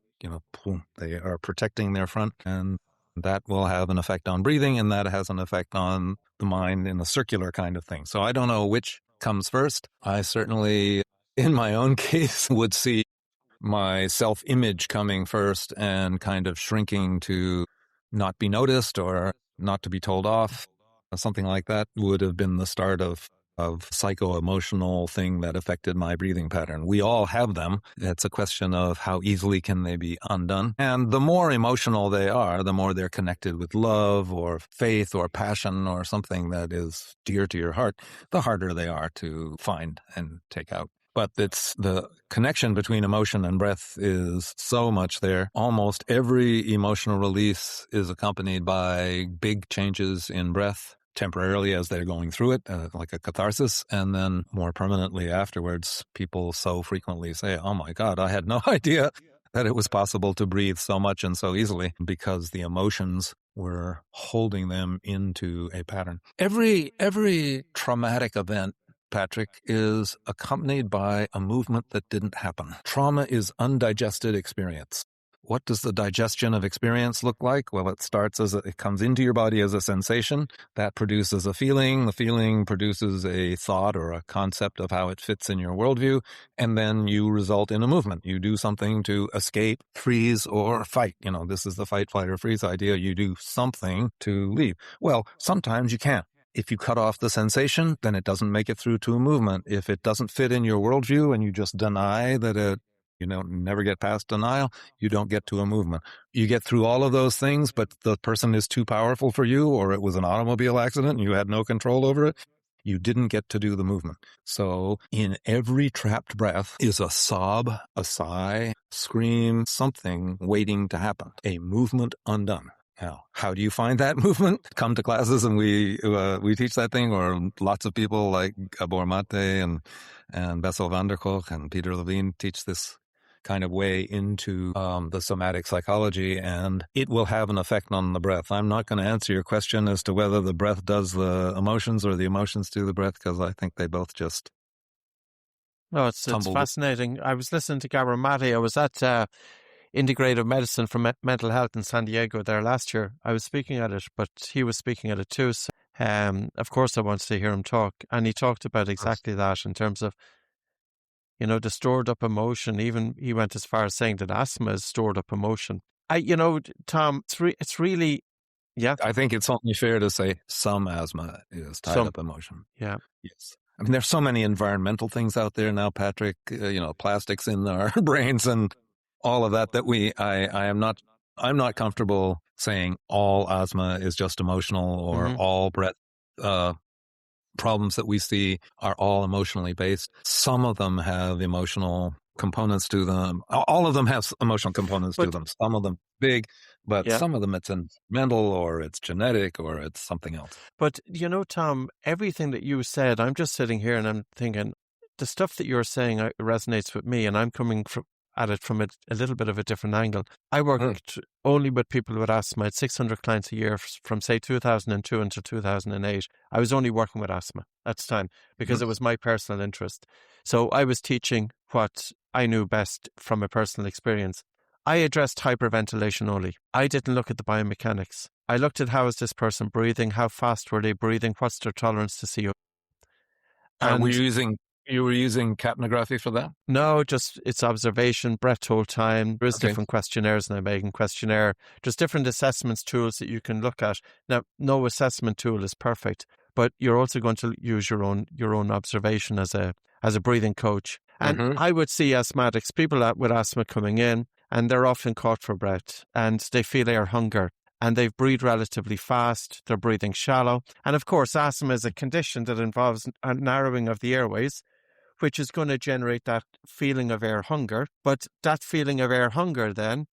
they are protecting their front, and that will have an effect on breathing, and that has an effect on the mind in a circular kind of thing. So I don't know which comes first. I certainly, in my own case, would see my self-image coming first and kind of shrinking to not be noticed or not to be told off. Something like that would have been the start of psycho-emotional thing that affected my breathing pattern. We all have them. It's a question of how easily can they be undone. And the more emotional they are, the more they're connected with love or faith or passion or something that is dear to your heart, the harder they are to find and take out. But it's the connection between emotion and breath is so much there. Almost every emotional release is accompanied by big changes in breath. temporarily as they're going through it, like a catharsis. And then more permanently afterwards, people so frequently say, oh my God, I had no idea that it was possible to breathe so much and so easily, because the emotions were holding them into a pattern. Every traumatic event, Patrick, is accompanied by a movement that didn't happen. Trauma is undigested experience. What does the digestion of experience look like? Well, it starts it comes into your body as a sensation. That produces a feeling. The feeling produces a thought or a concept of how it fits in your worldview. And then you result in a movement. You do something to escape, freeze, or fight. This is the fight, flight, or freeze idea. You do something to leave. Well, sometimes you can't. If you cut off the sensation, then it doesn't make it through to a movement. If it doesn't fit in your worldview and you just deny that it, never get past denial, you don't get to a movement. You get through all of those things, but the person is too powerful for you, or it was an automobile accident and you had no control over it. You didn't get to do the movement. So in every trapped breath is a sob, a sigh, scream, something waiting to happen, a movement undone. Now, how do you find that movement? Come to classes and we teach that thing, or lots of people like Gabor Mate and Bessel van der Kolk and Peter Levine teach this kind of way into the somatic psychology, and it will have an effect on the breath. I'm not going to answer your question as to whether the breath does the emotions or the emotions do the breath, because I think they both just it's fascinating. I was listening to Gabor Mate. I was at Integrative Medicine for Mental Health in San Diego there last year. I was speaking at it, but he was speaking at it too. So, of course, I wanted to hear him talk, and he talked about exactly that in terms of the stored up emotion. Even he went as far as saying that asthma is stored up emotion. Tom, it's really, yeah. I think it's only fair to say some asthma is tied up emotion. Yeah. Yes. I mean, there's so many environmental things out there now, Patrick, plastics in our brains and all of that I'm not comfortable saying all asthma is just emotional, or all breath, problems that we see are all emotionally based. Some of them have emotional components to them. All of them have emotional components to them. Some of them big, but some of them it's mental, or it's genetic, or it's something else. But, Tom, everything that you said, I'm just sitting here and I'm thinking, the stuff that you're saying resonates with me, and I'm coming at it from a little bit of a different angle. I worked only with people with asthma. I had 600 clients a year from, say, 2002 until 2008. I was only working with asthma at the time because it was my personal interest. So I was teaching what I knew best from a personal experience. I addressed hyperventilation only. I didn't look at the biomechanics. I looked at how is this person breathing, how fast were they breathing, what's their tolerance to CO2. You were using capnography for that? No, just it's observation, breath hold time. There's different questionnaires, and I'm making questionnaire. There's different assessments tools that you can look at. Now, no assessment tool is perfect, but you're also going to use your own observation as a breathing coach. And I would see asthmatics, people with asthma coming in, and they're often caught for breath, and they feel air hunger. And they breathe relatively fast, they're breathing shallow. And of course, asthma is a condition that involves a narrowing of the airways, which is going to generate that feeling of air hunger. But that feeling of air hunger then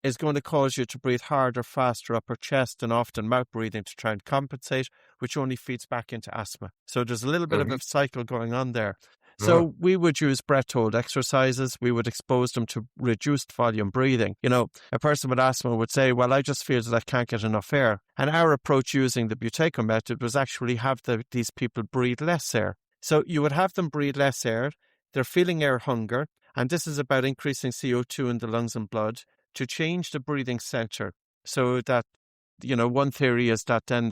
is going to cause you to breathe harder, faster, upper chest, and often mouth breathing to try and compensate, which only feeds back into asthma. So there's a little bit of a cycle going on there. So we would use breath hold exercises. We would expose them to reduced volume breathing. A person with asthma would say, well, I just feel that I can't get enough air. And our approach using the Buteyko method was actually have these people breathe less air. So you would have them breathe less air. They're feeling air hunger. And this is about increasing CO2 in the lungs and blood to change the breathing center so that, one theory is that then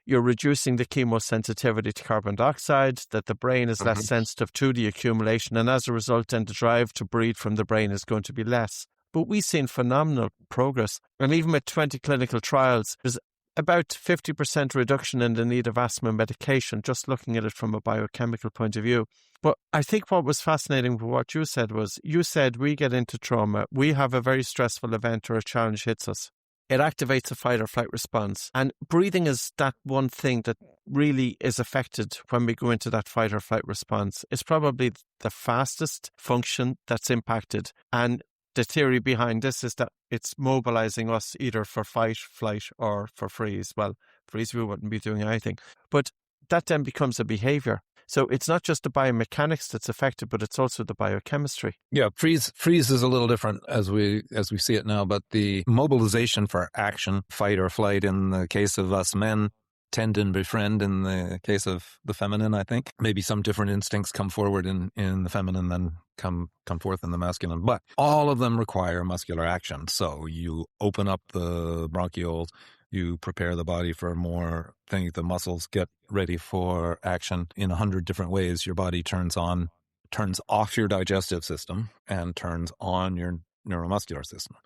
you're reducing the chemosensitivity to carbon dioxide, that the brain is less sensitive to the accumulation. And as a result, then the drive to breathe from the brain is going to be less. But we've seen phenomenal progress. And even with 20 clinical trials, there's about 50% reduction in the need of asthma medication, just looking at it from a biochemical point of view. But I think what was fascinating with what you said was, you said we get into trauma, we have a very stressful event or a challenge hits us. It activates a fight or flight response. And breathing is that one thing that really is affected when we go into that fight or flight response. It's probably the fastest function that's impacted. And the theory behind this is that it's mobilizing us either for fight, flight, or for freeze. Well, freeze, we wouldn't be doing anything. But that then becomes a behavior. So it's not just the biomechanics that's affected, but it's also the biochemistry. Yeah, freeze is a little different as we see it now, but the mobilization for action, fight or flight in the case of us men, tend and befriend in the case of the feminine, I think. Maybe some different instincts come forward in the feminine than come forth in the masculine, but all of them require muscular action. So you open up the bronchioles, you prepare the body for more things, the muscles get ready for action in 100 different ways. Your body turns off your digestive system and turns on your neuromuscular system.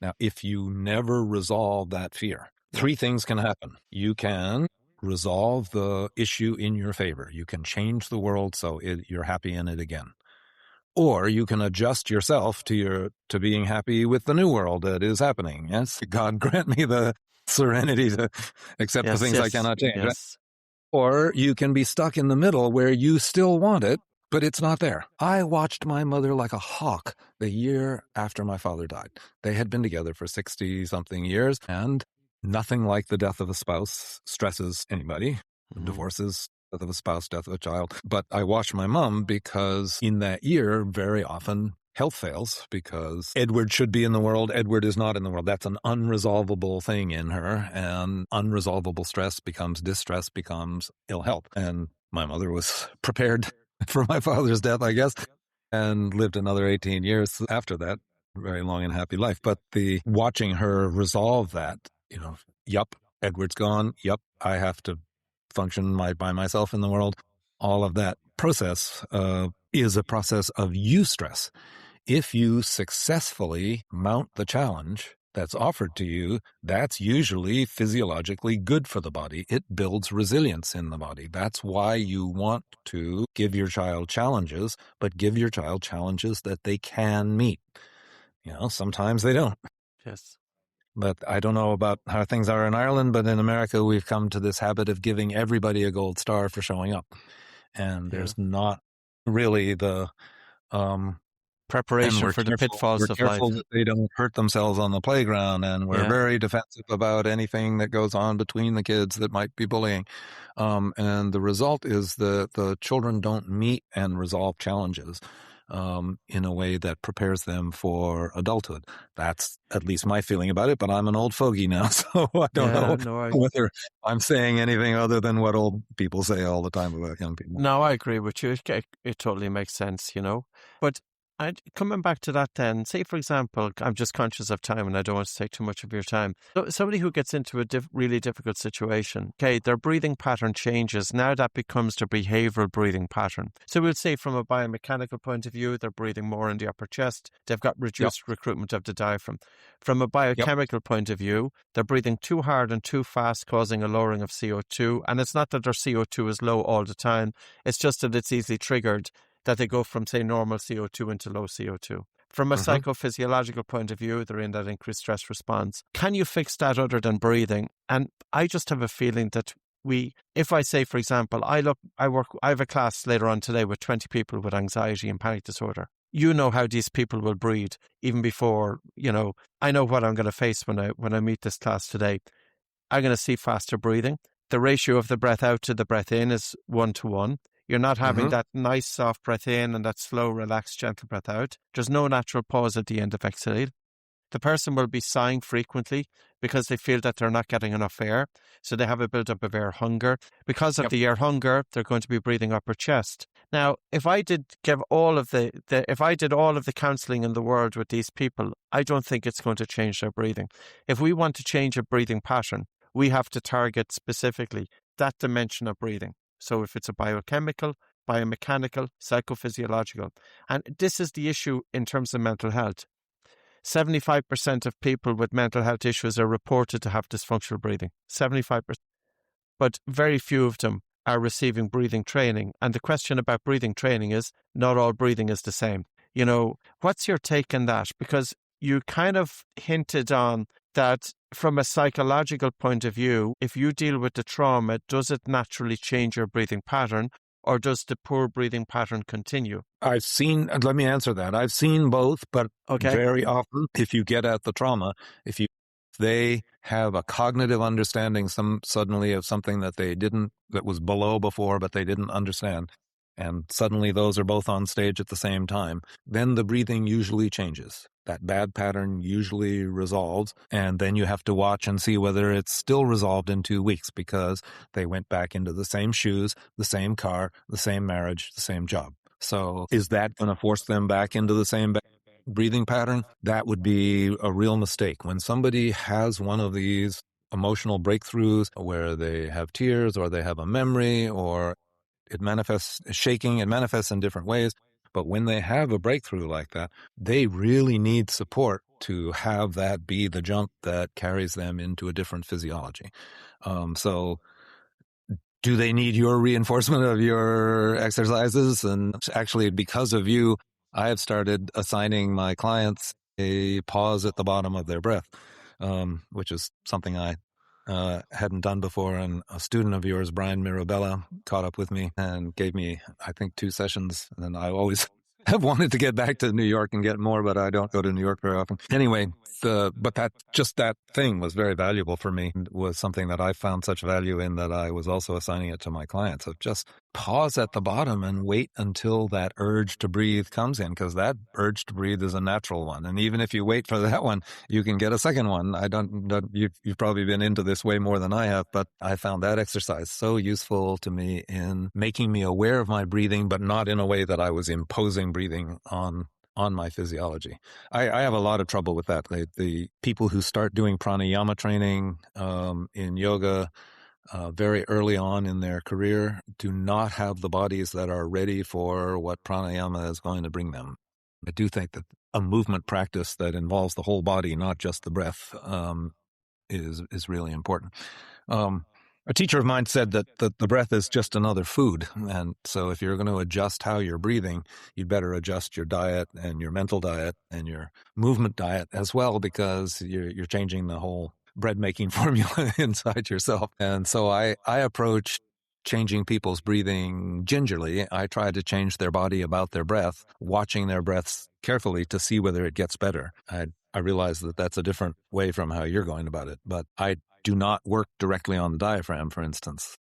Now, if you never resolve that fear, 3 things can happen. You can resolve the issue in your favor. You can change the world so you're happy in it again. Or you can adjust yourself to being happy with the new world that is happening. Yes, God grant me the serenity to accept the things I cannot change. Yes. Right? Or you can be stuck in the middle where you still want it, but it's not there. I watched my mother like a hawk the year after my father died. They had been together for 60-something years, and nothing like the death of a spouse stresses anybody. Divorces, death of a spouse, death of a child. But I watched my mom because in that year, very often health fails because Edward should be in the world. Edward is not in the world. That's an unresolvable thing in her, and unresolvable stress becomes distress, becomes ill health. And my mother was prepared for my father's death, I guess, and lived another 18 years after that. Very long and happy life. But the watching her resolve that, yup, Edward's gone. Yup, I have to function by myself in the world. All of that process is a process of eustress. If you successfully mount the challenge that's offered to you, that's usually physiologically good for the body. It builds resilience in the body. That's why you want to give your child challenges, but give your child challenges that they can meet. Sometimes they don't. Yes. But I don't know about how things are in Ireland, but in America, we've come to this habit of giving everybody a gold star for showing up. And there's not really the preparation for the pitfalls of life. We're careful that they don't hurt themselves on the playground, and we're very defensive about anything that goes on between the kids that might be bullying. And the result is that the children don't meet and resolve challenges in a way that prepares them for adulthood. That's at least my feeling about it, but I'm an old fogey now, so I don't know whether I'm saying anything other than what old people say all the time about young people. No, I agree with you. It totally makes sense, But coming back to that then, say, for example, I'm just conscious of time and I don't want to take too much of your time. So somebody who gets into a really difficult situation, okay, their breathing pattern changes. Now that becomes their behavioral breathing pattern. So we'll say from a biomechanical point of view, they're breathing more in the upper chest. They've got reduced recruitment of the diaphragm. From a biochemical point of view, they're breathing too hard and too fast, causing a lowering of CO2. And it's not that their CO2 is low all the time. It's just that it's easily triggered, that they go from, say, normal CO2 into low CO2. From a psychophysiological point of view, they're in that increased stress response. Can you fix that other than breathing? And I just have a feeling that if I say, for example, I have a class later on today with 20 people with anxiety and panic disorder. You know how these people will breathe even before, I know what I'm going to face when I meet this class today. I'm going to see faster breathing. The ratio of the breath out to the breath in is 1-to-1. You're not having that nice soft breath in and that slow, relaxed, gentle breath out. There's no natural pause at the end of exhale. The person will be sighing frequently because they feel that they're not getting enough air. So they have a buildup of air hunger. Because of the air hunger, they're going to be breathing upper chest. Now, if I did all of the counseling in the world with these people, I don't think it's going to change their breathing. If we want to change a breathing pattern, we have to target specifically that dimension of breathing. So if it's a biochemical, biomechanical, psychophysiological. And this is the issue in terms of mental health. 75% of people with mental health issues are reported to have dysfunctional breathing. 75%. But very few of them are receiving breathing training. And the question about breathing training is, not all breathing is the same. What's your take on that? Because you kind of hinted on that from a psychological point of view, if you deal with the trauma, does it naturally change your breathing pattern? or does the poor breathing pattern continue? Let me answer that. I've seen both, but Okay. very often, if you get at the trauma, if they have a cognitive understanding suddenly of something that was below before, but they didn't understand, and suddenly those are both on stage at the same time, then the breathing usually changes. That bad pattern usually resolves, and then you have to watch and see whether it's still resolved in 2 weeks because they went back into the same shoes, the same car, the same marriage, the same job. So is that going to force them back into the same breathing pattern? That would be a real mistake. When somebody has one of these emotional breakthroughs where they have tears or they have a memory or it manifests shaking, it manifests in different ways. But when they have a breakthrough like that, they really need support to have that be the jump that carries them into a different physiology. So do they need your reinforcement of your exercises? And actually, because of you, I have started assigning my clients a pause at the bottom of their breath, which is something I hadn't done before. And a student of yours, Brian Mirabella, caught up with me and gave me, I think, 2 sessions. And I always have wanted to get back to New York and get more, but I don't go to New York very often. Anyway, but that thing was very valuable for me. It was something that I found such value in that I was also assigning it to my clients of just pause at the bottom and wait until that urge to breathe comes in, because that urge to breathe is a natural one. And even if you wait for that one, you can get a second one. You've probably been into this way more than I have, but I found that exercise so useful to me in making me aware of my breathing, but not in a way that I was imposing breathing on my physiology. I have a lot of trouble with that. The people who start doing pranayama training in yoga very early on in their career do not have the bodies that are ready for what pranayama is going to bring them. I do think that a movement practice that involves the whole body, not just the breath, is really important. A teacher of mine said that the breath is just another food. And so if you're going to adjust how you're breathing, you'd better adjust your diet and your mental diet and your movement diet as well, because you're changing the whole bread-making formula inside yourself. And so I approach changing people's breathing gingerly. I try to change their body about their breath, watching their breaths carefully to see whether it gets better. I realize that that's a different way from how you're going about it, but I do not work directly on the diaphragm, for instance.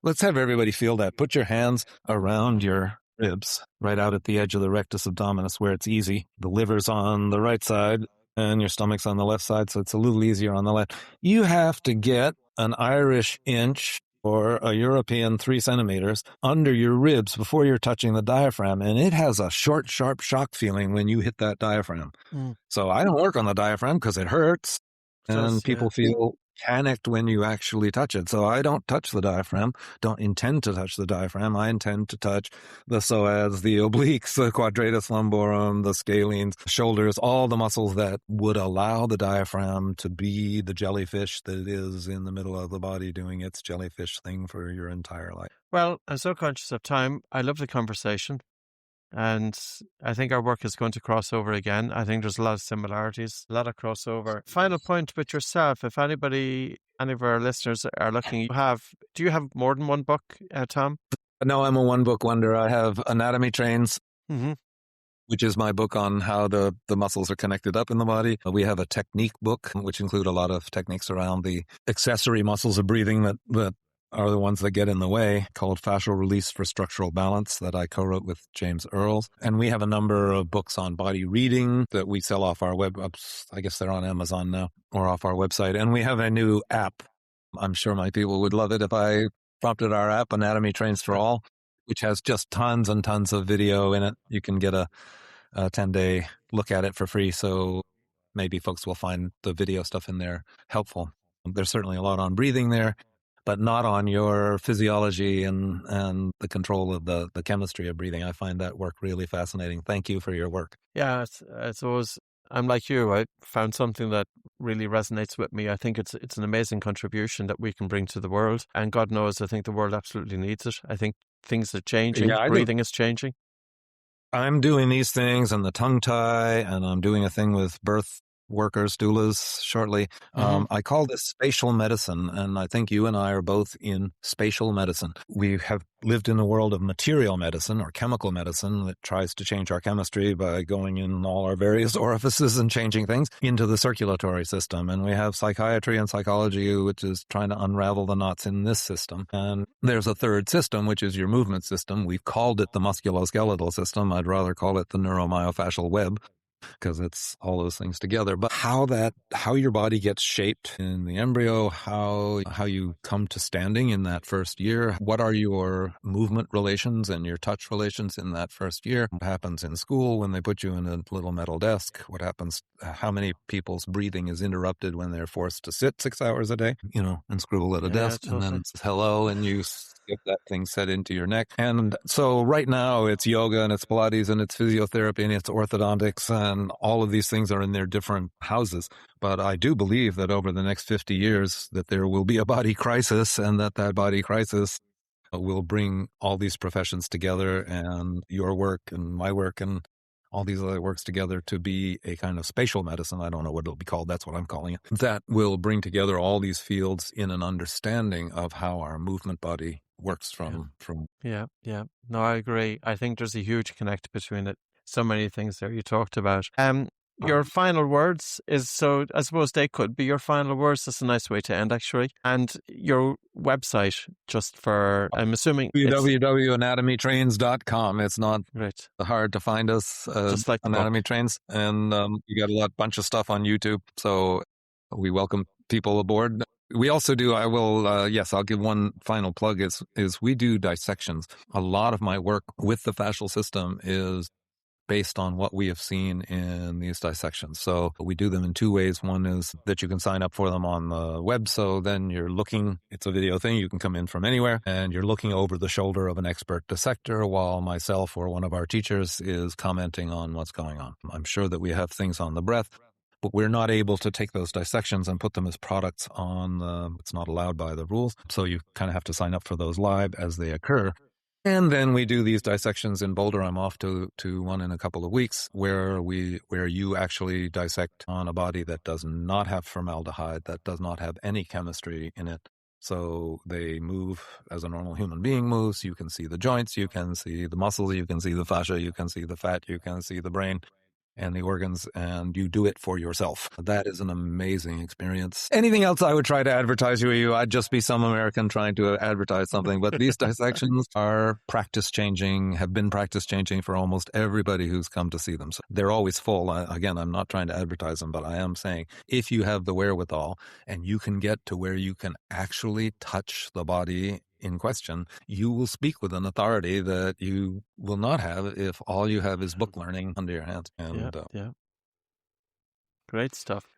Let's have everybody feel that. Put your hands around your ribs, right out at the edge of the rectus abdominis where it's easy. The liver's on the right side and your stomach's on the left side, so it's a little easier on the left. You have to get an Irish inch or a European 3 centimeters under your ribs before you're touching the diaphragm, and it has a short, sharp shock feeling when you hit that diaphragm. So I don't work on the diaphragm because it hurts, and people feel panicked when you actually touch it. So I don't touch the diaphragm, don't intend to touch the diaphragm. I intend to touch the psoas, the obliques, the quadratus lumborum, the scalenes, shoulders, all the muscles that would allow the diaphragm to be the jellyfish that it is in the middle of the body doing its jellyfish thing for your entire life. Well, I'm so conscious of time. I love the conversation. And I think our work is going to cross over again. I think there's a lot of similarities, a lot of crossover. Final point with yourself, if any of our listeners are looking, do you have more than one book, Tom? No, I'm a one-book wonder. I have Anatomy Trains, which is my book on how the muscles are connected up in the body. We have a technique book, which include a lot of techniques around the accessory muscles of breathing that are the ones that get in the way, called Fascial Release for Structural Balance, that I co-wrote with James Earls. And we have a number of books on body reading that we sell off our web. I guess they're on Amazon now or off our website. And we have a new app. I'm sure my people would love it if I prompted our app, Anatomy Trains for All, which has just tons and tons of video in it. You can get a 10-day look at it for free. So maybe folks will find the video stuff in there helpful. There's certainly a lot on breathing there, but not on your physiology and the control of the chemistry of breathing. I find that work really fascinating. Thank you for your work. Yeah, it's always, I'm like you. I found something that really resonates with me. I think it's an amazing contribution that we can bring to the world. And God knows, I think the world absolutely needs it. I think things are changing. Yeah, breathing is changing. I'm doing these things and the tongue tie, and I'm doing a thing with birth workers, doulas, shortly. I call this spatial medicine, and I think you and I are both in spatial medicine. We have lived in a world of material medicine or chemical medicine that tries to change our chemistry by going in all our various orifices and changing things into the circulatory system. And we have psychiatry and psychology, which is trying to unravel the knots in this system. And there's a third system, which is your movement system. We've called it the musculoskeletal system. I'd rather call it the neuromyofascial web, because it's all those things together. But how your body gets shaped in the embryo, how you come to standing in that first year, what are your movement relations and your touch relations in that first year, what happens in school when they put you in a little metal desk, what happens, how many people's breathing is interrupted when they're forced to sit 6 hours a day, and scribble at a desk, totally. And then it's hello, and you get that thing set into your neck. And so right now it's yoga and it's Pilates and it's physiotherapy and it's orthodontics, and all of these things are in their different houses. But I do believe that over the next 50 years that there will be a body crisis, and that body crisis will bring all these professions together, and your work and my work and all these other works together to be a kind of spatial medicine. I don't know what it'll be called. That's what I'm calling it. That will bring together all these fields in an understanding of how our movement body works from. Yeah. No, I agree. I think there's a huge connect between it. So many things there you talked about. Your final words is, so I suppose they could be your final words. That's a nice way to end, actually. And your website, just for, I'm assuming, www.anatomytrains.com. It's not right. hard to find us, just like Anatomy Trains. And we got a bunch of stuff on YouTube. So we welcome people aboard. We also do, I'll give one final plug, is we do dissections. A lot of my work with the fascial system is based on what we have seen in these dissections. So we do them in two ways. One is that you can sign up for them on the web. So then you're looking, it's a video thing. You can come in from anywhere, and you're looking over the shoulder of an expert dissector while myself or one of our teachers is commenting on what's going on. I'm sure that we have things on the breath, but we're not able to take those dissections and put them as products on it's not allowed by the rules. So you kind of have to sign up for those live as they occur. And then we do these dissections in Boulder. I'm off to one in a couple of weeks where you actually dissect on a body that does not have formaldehyde, that does not have any chemistry in it. So they move as a normal human being moves. You can see the joints, you can see the muscles, you can see the fascia, you can see the fat, you can see the brain and the organs, and you do it for yourself. That is an amazing experience. Anything else I would try to advertise you, I'd just be some American trying to advertise something. But these dissections are practice-changing, have been practice-changing for almost everybody who's come to see them. So they're always full. Again, I'm not trying to advertise them, but I am saying if you have the wherewithal and you can get to where you can actually touch the body in question, you will speak with an authority that you will not have if all you have is book learning under your hands. And, yeah. Great stuff,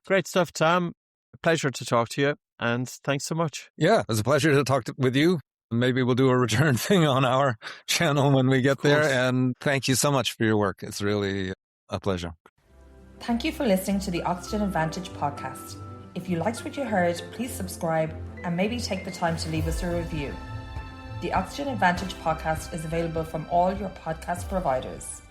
Tom. A pleasure to talk to you, and thanks so much. Yeah, it was a pleasure to talk with you. Maybe we'll do a return thing on our channel when we get there. And thank you so much for your work. It's really a pleasure. Thank you for listening to the Oxygen Advantage podcast. If you liked what you heard, please subscribe and maybe take the time to leave us a review. The Oxygen Advantage podcast is available from all your podcast providers.